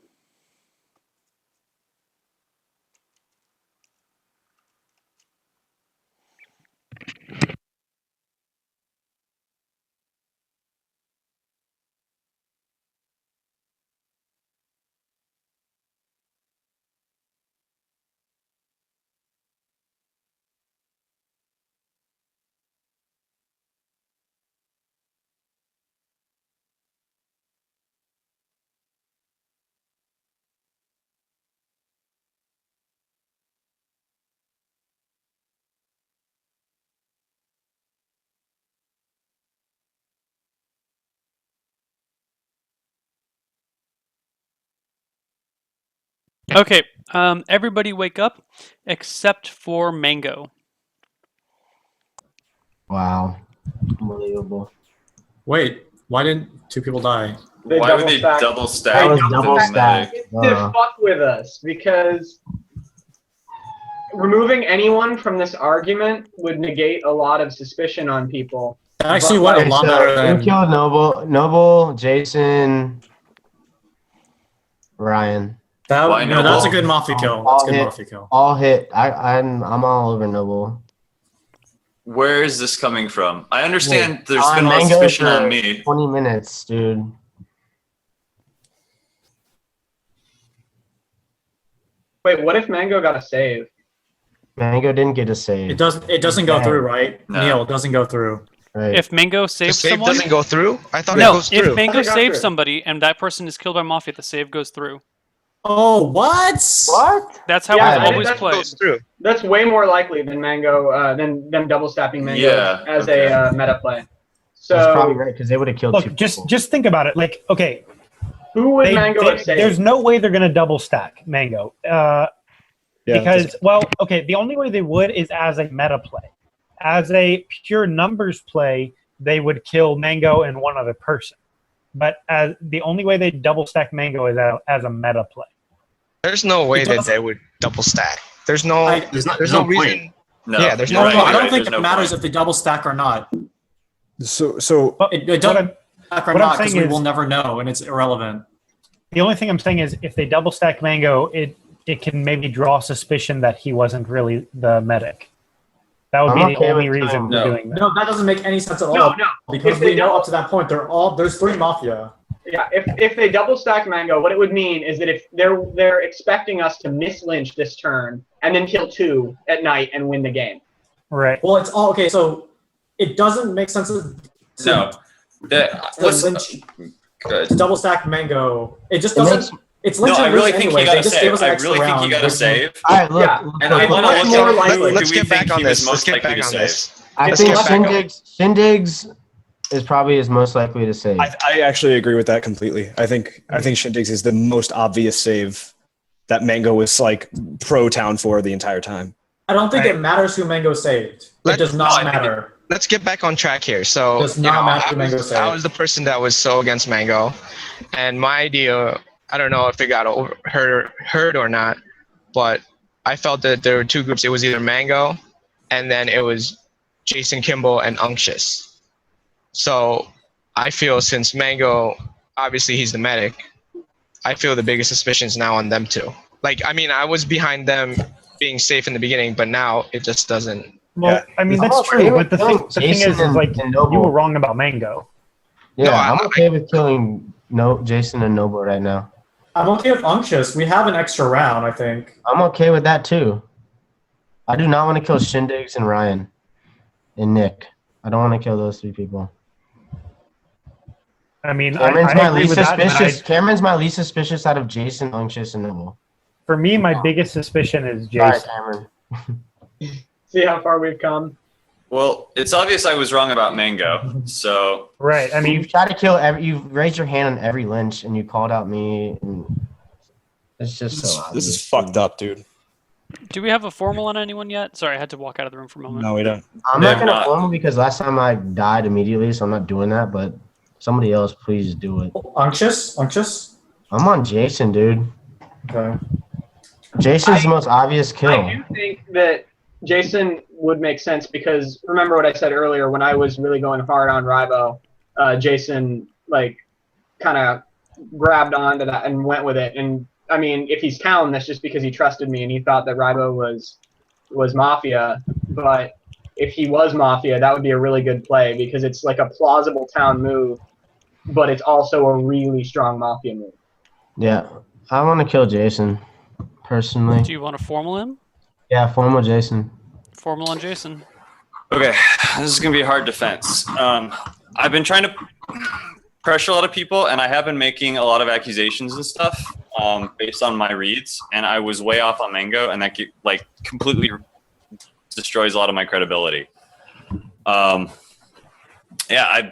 Okay, everybody wake up except for Mango. Wow. Unbelievable. Wait, why didn't 2 people die? Why would they double stack? That was the double stack. medic? To fuck with us because removing anyone from this argument would negate a lot of suspicion on people. That actually went a Okay, lot so better who than. killed Noble, Jason, Ryan. That, Why you know, that's a Noble? good Mafia kill. That's a good Mafia kill. All hit. I'm all over Noble. Where is this coming from? I understand there's On been a lot of Mango suspicion for on me. 20 minutes, dude. Wait, what if Mango got a save? Mango didn't get a save. It doesn't go through, right? No. Neil, it doesn't go through. Right. If Mango The saves save someone, doesn't go through. I thought it no. goes If through. Mango I thought it got saves through. somebody and that person is killed by Mafia, the save goes through. Oh, what? What? That's how Yeah, I've I think always that's played. Goes through. That's way more likely than Mango than them double stapping Mango Yeah, as okay. a meta play. That's So probably right because they would have killed two Look, people. just think about it. Like, okay, who would Mango have saved? there's no way they're gonna double stack Mango. Because, well, okay, the only way they would is as a meta play. As a pure numbers play, they would kill Mango and one other person. But as the only way they double stack Mango is as a meta play. There's no way It that doesn't- they would double stack. There's no. There's no reason. point. No, Yeah, there's you're no- right, No, I you're don't right, think there's it no matters point. if they double stack or not. So It What doesn't I'm- stack or what I'm not because saying we is- will never know, and it's irrelevant. The only thing I'm saying is if they double stack Mango, it can maybe draw suspicion that he wasn't really the medic. That would I'm be the okay only with reason telling- for No. doing that. No, that doesn't make any sense at all. No. Because If they we know don't- up to that point there's 3 Mafia. Yeah, if they double stack Mango, what it would mean is that if they're expecting us to miss lynch this turn and then kill 2 at night and win the game. Right. Well, it's all okay. So it doesn't make sense No. Listen, lynch, good. to double stack Mango. It just It doesn't. makes- It's No, lynch I and really lose think anyway. you got They to just gave save. us an I extra really think round. you got to There's no- save. All right, look. Yeah, look, And I It's want much to look more at likely. who Let's do we get back think on he was this. Let's most get likely back to on save. this. I Let's think get back on- Shindig's is probably as most likely to save. I actually agree with that completely. I think Shindig's is the most obvious save that Mango was like pro town for the entire time. I don't think Right. it matters who Mango saved. It does No, not I think matter. Let's get back on track here. So, Does not matter who Mango I was saved. the person that was so against Mango, and my idea, I don't know if it got heard or not, but I felt that there were 2 groups. It was either Mango, and then it was Jason Kimball and Unctious. So I feel since Mango, obviously he's the medic, I feel the biggest suspicion is now on them too. Like, I mean, I was behind them being safe in the beginning, but now it just doesn't. Well, Yeah. I mean, I'm that's okay true. with But killing the thing Jason is like, and Noble. you were wrong about Mango. Yeah, No, I'm okay with killing Jason and Noble right now. I'm okay with Unctious. We have an extra round, I think. I'm okay with that too. I do not want to kill Shindigs and Ryan and Nick. I don't want to kill those 3 people. I mean, Cameron's I my agree least with that. But suspicious. Cameron's my least suspicious out of Jason, Unctious, and Noble. for me, my biggest suspicion is Sorry, Jason. Cameron. See how far we've come. Well, it's obvious I was wrong about Mango. So Right. I mean, You've tried to kill you've raised your hand on every lynch, and you called out me. And it's just so obvious. This is fucked up, dude. Do we have a formal on anyone yet? Sorry, I had to walk out of the room for a moment. No, we don't. I'm They're not gonna not. form because last time I died immediately, so I'm not doing that. But somebody else, please do it. Unctious? I'm on Jason, dude. Okay. Jason's the most obvious kill. I do think that Jason would make sense because remember what I said earlier when I was really going hard on Ribo, Jason like kind of grabbed onto that and went with it. And I mean, if he's town, that's just because he trusted me and he thought that Ribo was Mafia. But if he was Mafia, that would be a really good play because it's like a plausible town move, but it's also a really strong Mafia move. Yeah, I want to kill Jason personally. Do you want to formal him? Yeah, formal Jason. Formal on Jason. okay, this is gonna be a hard defense. I've been trying to pressure a lot of people, and I have been making a lot of accusations and stuff based on my reads, and I was way off on Mango, and that like completely destroys a lot of my credibility. Yeah,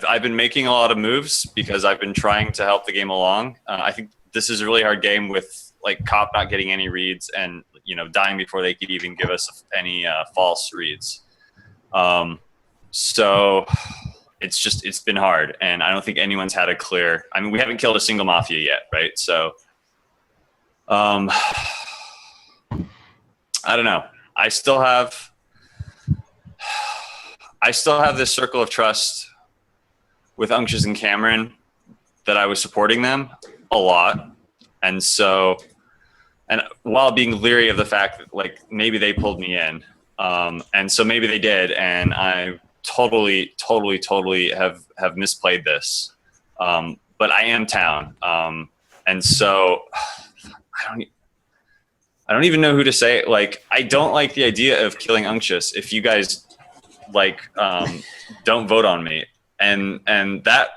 I've been making a lot of moves because I've been trying to help the game along. I think this is a really hard game with like Cop not getting any reads and dying before they could even give us any false reads. So it's been hard, and I don't think anyone's had a clear. I mean, we haven't killed a single Mafia yet, right? So, I don't know. I still have this circle of trust with Unctious and Cameron that I was supporting them a lot, and so and while being leery of the fact that like maybe they pulled me in, and so maybe they did, and I totally have misplayed this. But I am town, and so I don't even know who to say. Like, I don't like the idea of killing Unctious if you guys like don't vote on me, and that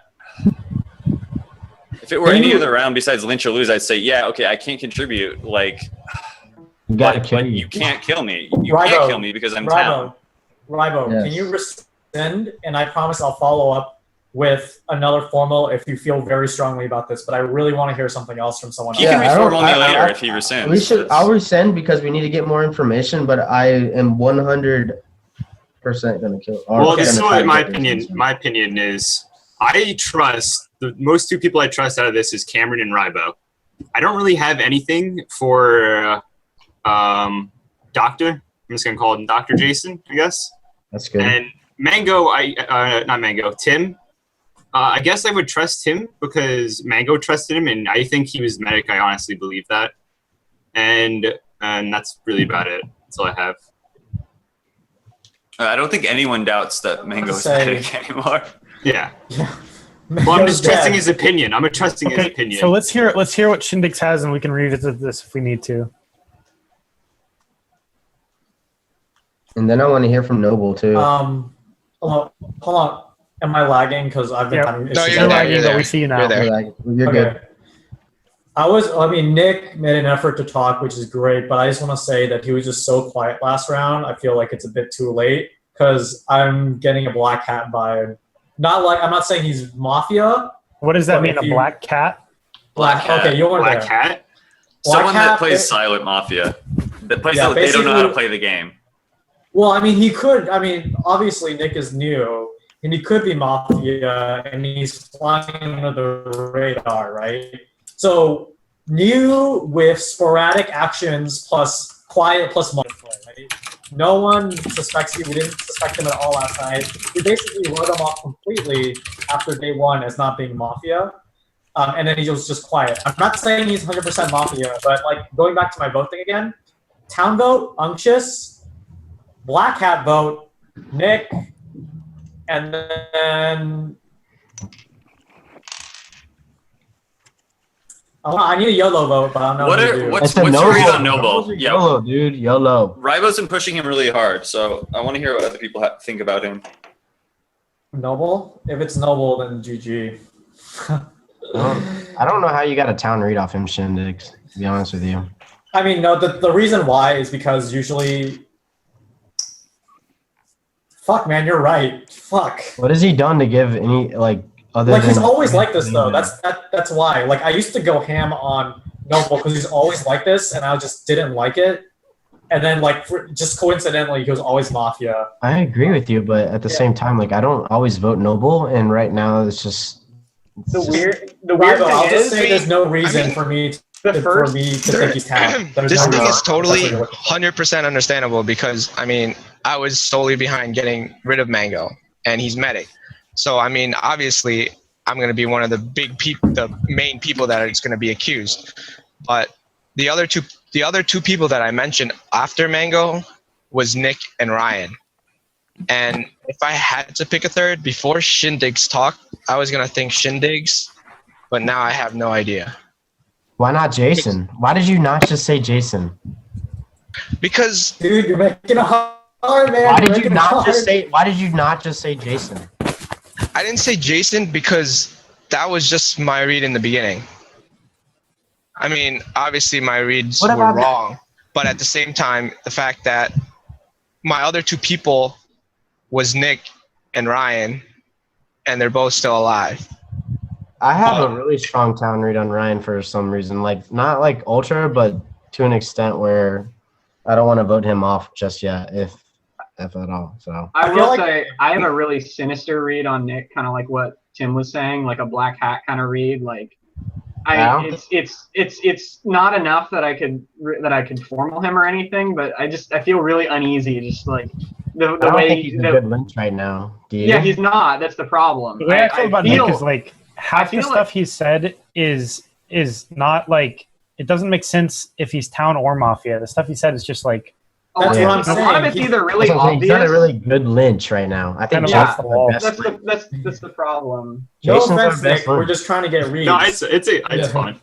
if it were any other round besides lynch or lose, I'd say yeah, okay, I can't contribute. Like, You gotta but kill you. you can't kill me. You Ribo, can't kill me because I'm town. Ribo, Yes. can you rescind? And I promise I'll follow up with another formal if you feel very strongly about this. But I really want to hear something else from someone He else. can Yeah, I don't- reform on me I- later I- if he rescinds. We should. That's- I'll resend because we need to get more information. But I am 100% gonna kill. or Well, Okay. this is gonna what try to my get opinion. rescind. My opinion is, I trust the most two people I trust out of this is Cameron and Rybo. I don't really have anything for Doctor. I'm just gonna call him Dr. Jason, I guess. That's good. And Mango, not Mango, Tim. I guess I would trust him because Mango trusted him, and I think he was medic. I honestly believe that. And that's really about it. That's all I have. I don't think anyone doubts that Mango's Say- medic anymore. Yeah. Yeah. Well, I'm just Mango's trusting dead. his opinion. I'm trusting his Okay, opinion. so let's hear what Shindig's has, and we can revisit this if we need to. And then I want to hear from Noble too. Hold on. Am I lagging? Because I've been Yeah. having No, issues. you're You're there, lagging, you're but there. we see you now. You're there. You're good. Nick made an effort to talk, which is great, but I just want to say that he was just so quiet last round. I feel like it's a bit too late because I'm getting a black hat vibe. I'm not saying he's Mafia. What does that But mean? if A you- black cat? Black Hat. Okay, you were Black there. Hat. Black Someone Hat, that plays it- Silent Mafia. That plays Yeah, that they don't know how to basically- play the game. Well, I mean, he could. I mean, obviously, Nick is new, and he could be Mafia, and he's flying under the radar, right? So, new with sporadic actions plus quiet plus multiplayer, right? No one suspects you. We didn't suspect him at all last night. We basically wrote him off completely after day one as not being Mafia. And then he was just quiet. I'm not saying he's 100% Mafia, but like going back to my vote thing again, town vote, Unctious, Black Hat vote, Nick, and then I need a YOLO vote, but I don't know. What who to are do. what's It's a your read Noble. on Noble? Noble's a Yeah, YOLO, dude. YOLO. Ribo's been pushing him really hard, so I want to hear what other people think about him. Noble? If it's Noble, then GG. I don't know how you got a town read off him, Shindigs, to be honest with you. I mean, no, the reason why is because usually. Fuck, man, you're right. Fuck. What has he done to give any, like, other Like than... he's always like this though. That's why. Like I used to go ham on Noble because he's always like this, and I just didn't like it. And then just coincidentally, he was always Mafia. I agree with you, but at the same time, like, I don't always vote Noble, and right now it's just... The weird Rival, thing I'll just is, say there's no reason mean, for me the to first think he's town. There's This no thing reason. is totally That's what you're looking for. 100% understandable because, I mean, I was solely behind getting rid of Mango, and he's medic. So, I mean, obviously, I'm going to be one of the the main people that is going to be accused. But the other two people that I mentioned after Mango was Nick and Ryan. And if I had to pick a third, before Shindig's talk, I was going to think Shindig's, but now I have no idea. Why not Jason? Why did you not just say Jason? Because Dude, you're making it hard, man. Why You're did you making it not just hard. say? Why did you not just say Jason? I didn't say Jason because that was just my read in the beginning. I mean, obviously my reads What were about- wrong, but at the same time, the fact that my other two people was Nick and Ryan, and they're both still alive. I have a really strong town read on Ryan for some reason. Like, not like ultra, but to an extent where I don't want to vote him off just yet, if at all. So I I feel will like- say I have a really sinister read on Nick, kind of like what Tim was saying, like a black hat kind of read. Like, Yeah. it's not enough that I could formal him or anything, but I feel really uneasy, just like the I don't way. think he's a good lynch right now. Do you? Yeah, he's not. That's the problem. The way I feel about feel- Nick is like half the feel stuff he said is not like it doesn't make sense if he's town or mafia. The stuff he said is just like That's Yeah. what I'm A lot of saying. it's either really That's what I'm saying. He's got a obvious. really good lynch right now. I think Kind of Yeah. off the wall. best That's the problem. No Jason's our offense, best Nick. We're lynch. just trying to get reads. No, it's fine.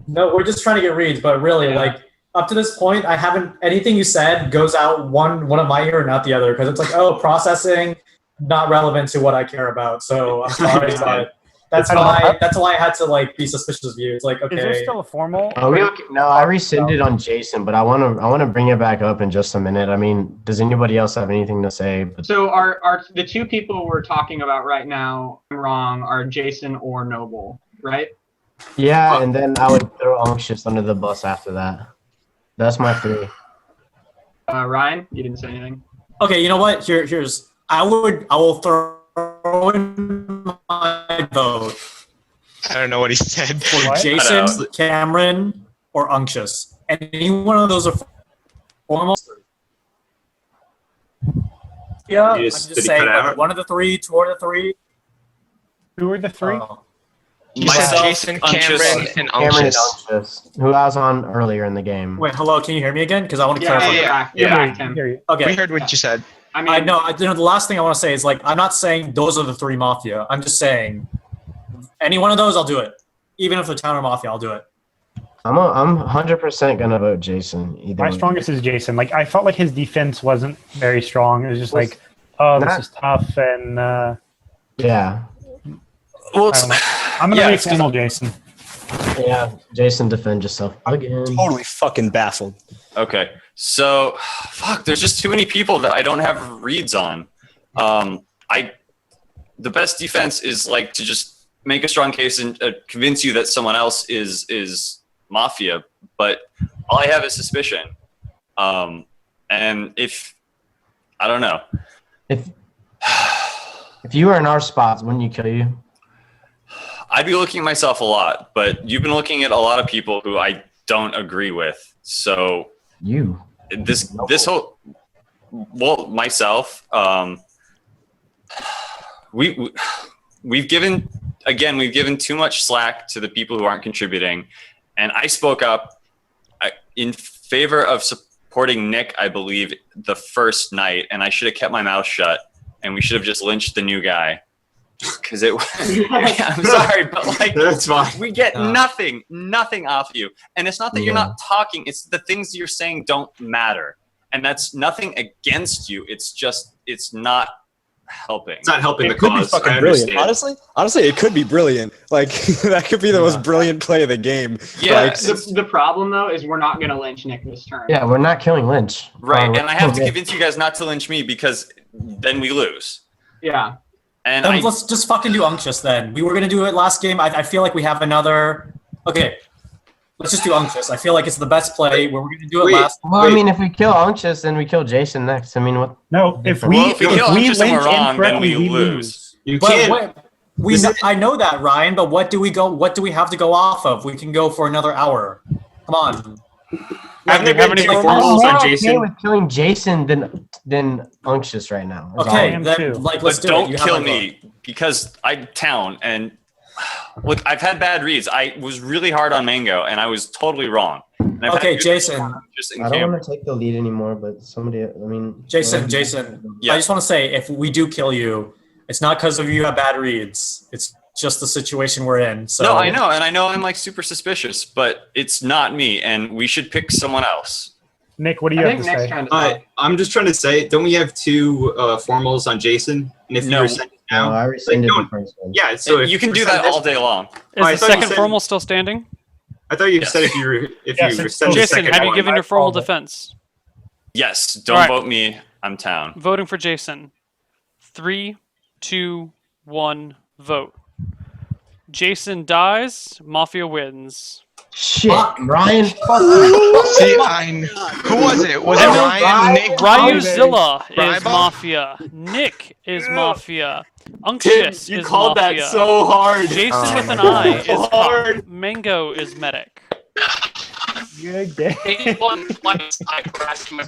No, we're just trying to get reads, but really, like up to this point, I haven't anything you said goes out one of my ear and not the other because it's like, oh, processing, not relevant to what I care about. So I'm sorry, but that's why I had to like be suspicious of you. It's like, Is there okay, still a formal? Are we okay? No, I rescinded on Jason, but I want to bring it back up in just a minute. I mean, does anybody else have anything to say? So are the two people we're talking about right now wrong are Jason or Noble, right? Yeah, and then I would throw Unctious under the bus after that. That's my 3. Ryan, you didn't say anything. okay. You know what? Here's I will throw in my vote I don't know what he said. for What? Jason, Cameron, or Unctious. Any one of those are formal. Yeah, I'm Did he just saying, cut like, out? one of the 3, 2 of the 3. Who are the 3? He said Myself, Jason, Unctious. Cameron, and Cameron and Unctious. Unctious, who I was on earlier in the game. Wait, hello. Can you hear me again? Because I want to Yeah, clarify. you're Yeah. back, Tim. Hear you. Okay. We heard what you said. I mean, I know. The last thing I want to say is like I'm not saying those are the 3 mafia. I'm just saying any one of those, I'll do it. Even if they're town or mafia, I'll do it. I'm 100% gonna vote Jason. Either My way. strongest is Jason. Like I felt like his defense wasn't very strong. It was just like, oh, this Not- is tough, and Yeah, Well, I don't know. I'm gonna Yeah, make it's 'cause formal Jason. yeah. Jason, defend yourself again. Totally fucking baffled. okay. So, fuck. There's just too many people that I don't have reads on. The best defense is like to just make a strong case and convince you that someone else is mafia, but all I have is suspicion. And if I don't know. If you were in our spots, wouldn't you kill you? I'd be looking at myself a lot, but you've been looking at a lot of people who I don't agree with. So You. this whole myself, we've given too much slack to the people who aren't contributing, and I spoke up in favor of supporting Nick, I believe, the first night, and I should have kept my mouth shut, and we should have just lynched the new guy. Because I'm sorry, but like That's fine. we get nothing off you, and it's not that you're not talking; it's the things you're saying don't matter, and that's nothing against you. It's just it's not helping. It's not helping the It could be cause. I fucking brilliant. understand. Honestly, it could be brilliant. Like that could be the most brilliant play of the game. Yeah, Like, the problem though is we're not gonna lynch Nick this turn. Yeah, we're not killing Lynch. right. We're And I have to killing convince you guys not to lynch me because then we lose. Yeah. And Then let's just fucking do Unctious then. We were gonna do it last game. I feel like we have another. Okay, let's just do Unctious. I feel like it's the best play. We're gonna do it Wait. last. Well, I mean, if we kill Unctious, then we kill Jason next. I mean, what? No, if we Well, if we kill lynch Unctious and we're wrong, then incorrectly, we we lose. You But can't. I know that, Ryan. But what do we have to go off of? We can go for another hour. Come on. Have there How been many two formals formals I'm on more okay Jason? with killing Jason than Unctious right now. That's all. Okay, am then too. like let's But do don't it. You have kill my vote. me because I'm town and look, I've had bad reads. I was really hard on Mango and I was totally wrong. And I've had Okay, good Jason. reads on Just in I don't camera. want to take the lead anymore, but somebody. I mean, Jason, Yeah. I just want to say, if we do kill you, it's not because of you have bad reads. It's just the situation we're in. So No, I know, and I know I'm like super suspicious, but it's not me, and we should pick someone else. Nick, what do I you think have to Nick's say? trying to talk. I'm just trying to say, don't we have two formals on Jason? And if No. you were sending No, down, I rescinded Like, the first one. yeah. So if you can you do rescind that this- all day long. Is I the thought you second said- formal still standing? I thought you Yes. said if you Yes, it's rescind the Jason, second have you one. given your formal defense? Yes, don't Alright. vote me. I'm town. Voting for Jason. 3, 2, 1, vote. Jason dies. Mafia wins. Shit, Ryan. Fuck you. See, who was it? Was it Ryan? Nick? Ryuzilla is Rybo? Mafia. Nick is Mafia. Unctious you is called Mafia. that so hard. Jason with an my God. I is So Cop. hard. Mango is Medic. Good game. As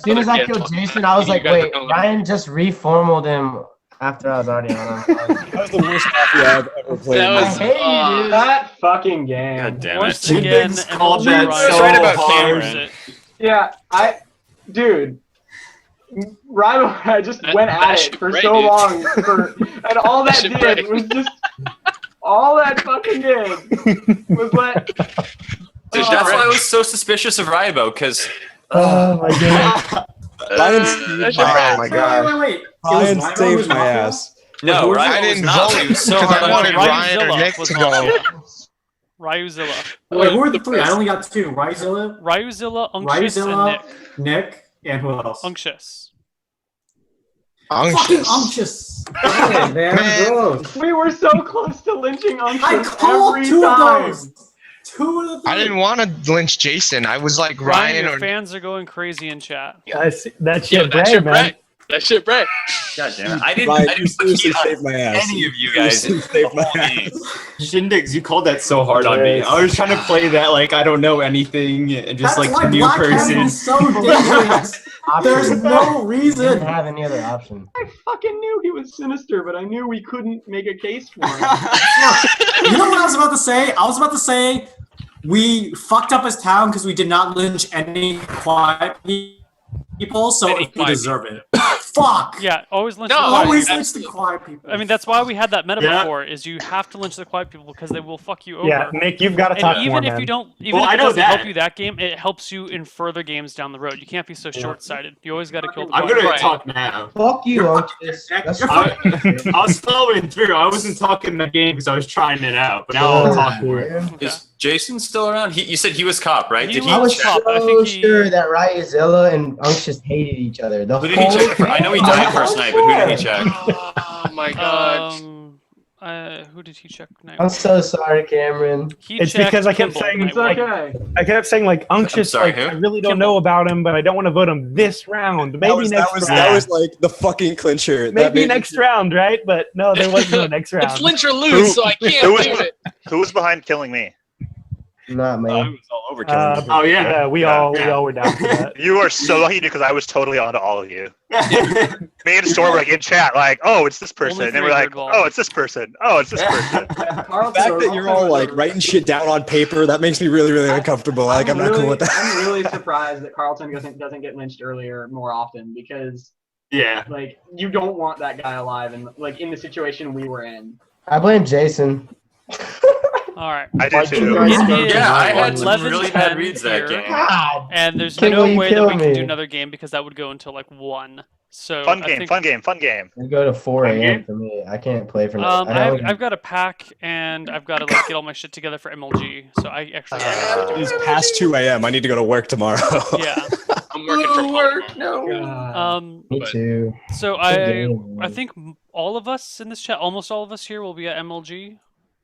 soon as I killed Jason, I was like, wait, Ryan just reformaled him After I was already on. That was the worst Mafia I've ever played. That was- I hated That fucking game. God damn Once it. again, Jimbix called MLG that Rise so right about hard. Cameron. Yeah, dude, Rival just That- went that at shit it for right, so dude. long, and all that shit did right. was just all that fucking did was let. Dude, Oh. that's why I was so suspicious of Rybo, because Oh my god. Ryan That saved shit my right. my Wait, God. wait. Ryan Rybo saved was my Mafia? ass. no, was it? Rybo I was didn't not. vote He was so because I hard on wanted Cameron. Ryan or Ryuzilla Nick was to go. Mafia. Ryuzilla. Wait, who are the three? I only got two. Ryzilla, Ryuzilla, Unctious, and Ryzilla, Nick. Nick, and who else? Unctious. Fucking Unctious. unctious. Hey, man, Man. gross. We were so close to lynching I Unctious called every two time. of those. Two of the three. I didn't want to lynch Jason. I was like Ryan, Ryan your or fans are going crazy in chat. That shit Yo, brave, that shit man. right. That shit right. God damn it. I didn't, Ryan, I you didn't put seriously heat on saved my ass. any of you guys in Seriously the saved my whole ass. game. Shindex, you called that so hard on me. I was trying to play that like I don't know anything and just That's like why new Black Cat person. is so dangerous. There's no Didn't reason. have any other option. I fucking knew he was sinister, but I knew we couldn't make a case for him. You know what I was about to say? I was about to say we fucked up as town because we did not lynch any quiet people, so Any we quiet deserve it. Fuck! Yeah, always lynch No, the quiet Always people. lynch the quiet people. I mean, that's why we had that meta Yeah. before, is you have to lynch the quiet people because they will fuck you over. Yeah, Nick, you've got to And talk even more, if man. you don't, even Well, if I it know doesn't help that. you that game, it helps you in further games down the road. You can't be so short-sighted. You always got to kill the I'm quiet gonna Right. talk now. Fuck you, Unctious. That's I, I was following through. I wasn't talking the game because I was trying it out, but now I'll talk more. Okay. Is Jason still around? You said he was cop, right? He Did was he I was check? cop. I so think he- sure that Ryzilla and Unctious hated each other. The Who did he whole check for? I know he died game. first night, but who did he check? Oh my god. Who did he check? I'm so sorry, Cameron. He It's checked because I kept Kimball saying night It's one. okay. I kept saying like unctuous. sorry, Like who? I really don't Kimball. know about him, but I don't want to vote him this round. Maybe That was, next that was, round. that was like the fucking clincher. That Maybe made me next round, right? But no, there was no next round. It's lynch or lose, so I Who can't was, do it. who was behind killing me? Not me. I was all over killing him. Oh yeah. we Yeah, all were down for that. You are so lucky because I was totally onto all of you. Me and Storm were like in chat, like, oh, it's this person. Only And then we're three like, were involved. oh, it's this person. Oh, it's this person. The fact that you're all like writing shit down on paper, that makes me really, really uncomfortable. Like I'm not cool with that. I'm really surprised that Carlton doesn't get lynched earlier more often because Yeah. like you don't want that guy alive and like in the situation we were in. I blame Jason. All right. I did too. It is Yeah, I had some 11:10 really bad reads that here, game. God. and there's King, no will you way that kill we can do me? another game because that would go until like 1. So Fun I game, think, fun game, fun game. We go to 4 Okay. a.m. for me. I can't play for I've got a pack and I've got to like get all my shit together for MLG. So I actually have to do It's past 2 a.m. I need to go to work tomorrow. it. Yeah. I'm working from home. No. Me but- too. So Good I game, man. think all of us in this chat, almost all of us here, will be at MLG.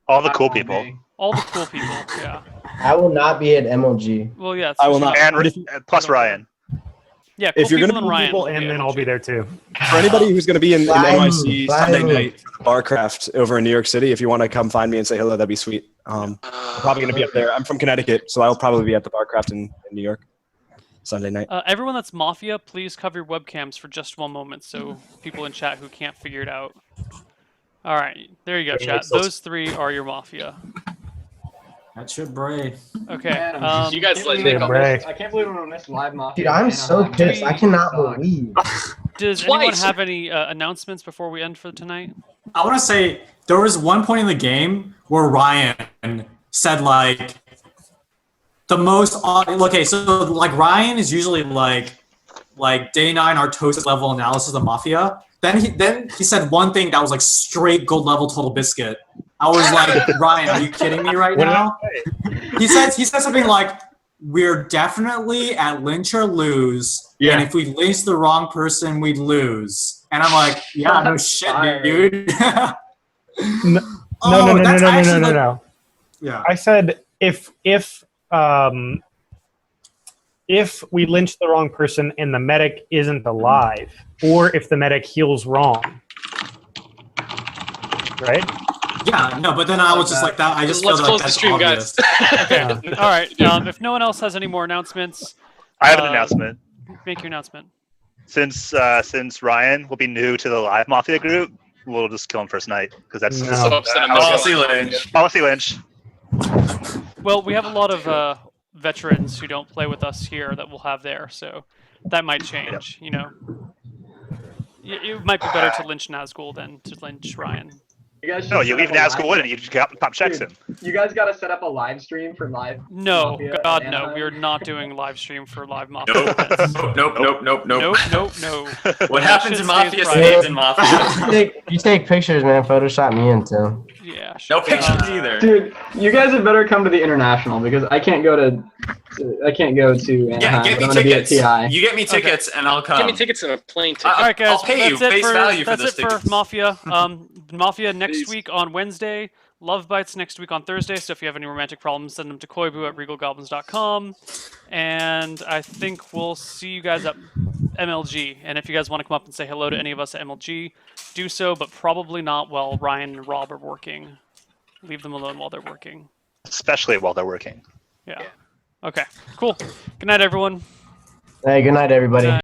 All the cool people. All the cool people. Yeah. I will not be at MLG. Well, yeah. I will not. And But if- plus Ryan. Yeah. Cool If you're people gonna and be Ryan. People, will be and at then I'll MLG. be there too. For anybody who's going to be in Fly NYC me, fly Sunday me. night for Barcraft over in New York City, if you want to come find me and say hello, that'd be sweet. I'm probably going to be up there. I'm from Connecticut, so I'll probably be at the Barcraft in New York Sunday night. Everyone that's Mafia, please cover your webcams for just one moment so people in chat who can't figure it out. All right. There you go, chat. Those 3 are your Mafia. That shit brave. Okay. Man, You guys let Yeah, Nick Bray. I can't believe we're on this live Mafia. Dude, I'm man. so I'm pissed. I cannot suck. believe. Does anyone Twice. have any announcements before we end for tonight? I want to say there was one point in the game where Ryan said like the most. Okay, so like Ryan is usually like day 9 Artosis level analysis of Mafia. Then he said one thing that was like straight gold level total biscuit. I was like, Ryan, are you kidding me right What did now? He said something like, "We're definitely at lynch or lose, Yeah. and if we lynch the wrong person, we'd lose." And I'm like, "Yeah, no shit, dude." No, Oh, no. that's actually like- No. Yeah. I said if we lynch the wrong person and the medic isn't alive, or if the medic heals wrong, right? Yeah, no, but then I was just like that. I just feel Let's like close the that's stream, obvious. guys. Okay. All right. If no one else has any more announcements, I have an Uh, announcement. make your announcement. Since Ryan will be new to the live Mafia group, we'll just kill him first night because that's No. So upset I'm Policy not Lynch. policy Lynch. Well, we have a lot of veterans who don't play with us here that we'll have there, so that might change. You know, it might be better to lynch Nazgul than to lynch Ryan. You guys No, should you set leave up a Nazgul in and you just pop checks Dude, in. You guys got to set up a live stream for live. No, Mafia God, in no. Anaheim. We are not doing live stream for live Mafia Nope. events. Nope. No. What That happens shit in stays Mafia private. stays in Mafia. You take pictures, man. Photoshop me in too. Yeah. No Sure. pictures either. Dude, you guys had better come to the international because I can't go to Anaheim. Yeah, get but me I'm gonna be at tickets. TI. You get me tickets, and I'll come. Give me tickets and a plane ticket. All right, guys. I'll pay you that's it face for, value for that's those it for tickets. Mafia. Mafia next Please. week on Wednesday. Love Bites next week on Thursday. So if you have any romantic problems, send them to koibu@regalgoblins.com. And I think we'll see you guys at MLG. And if you guys want to come up and say hello to any of us at MLG, do so, but probably not while Ryan and Rob are working. Leave them alone while they're working. Especially while they're working. Yeah. Okay. Cool. Good night, everyone. Hey, good night, everybody. Good night.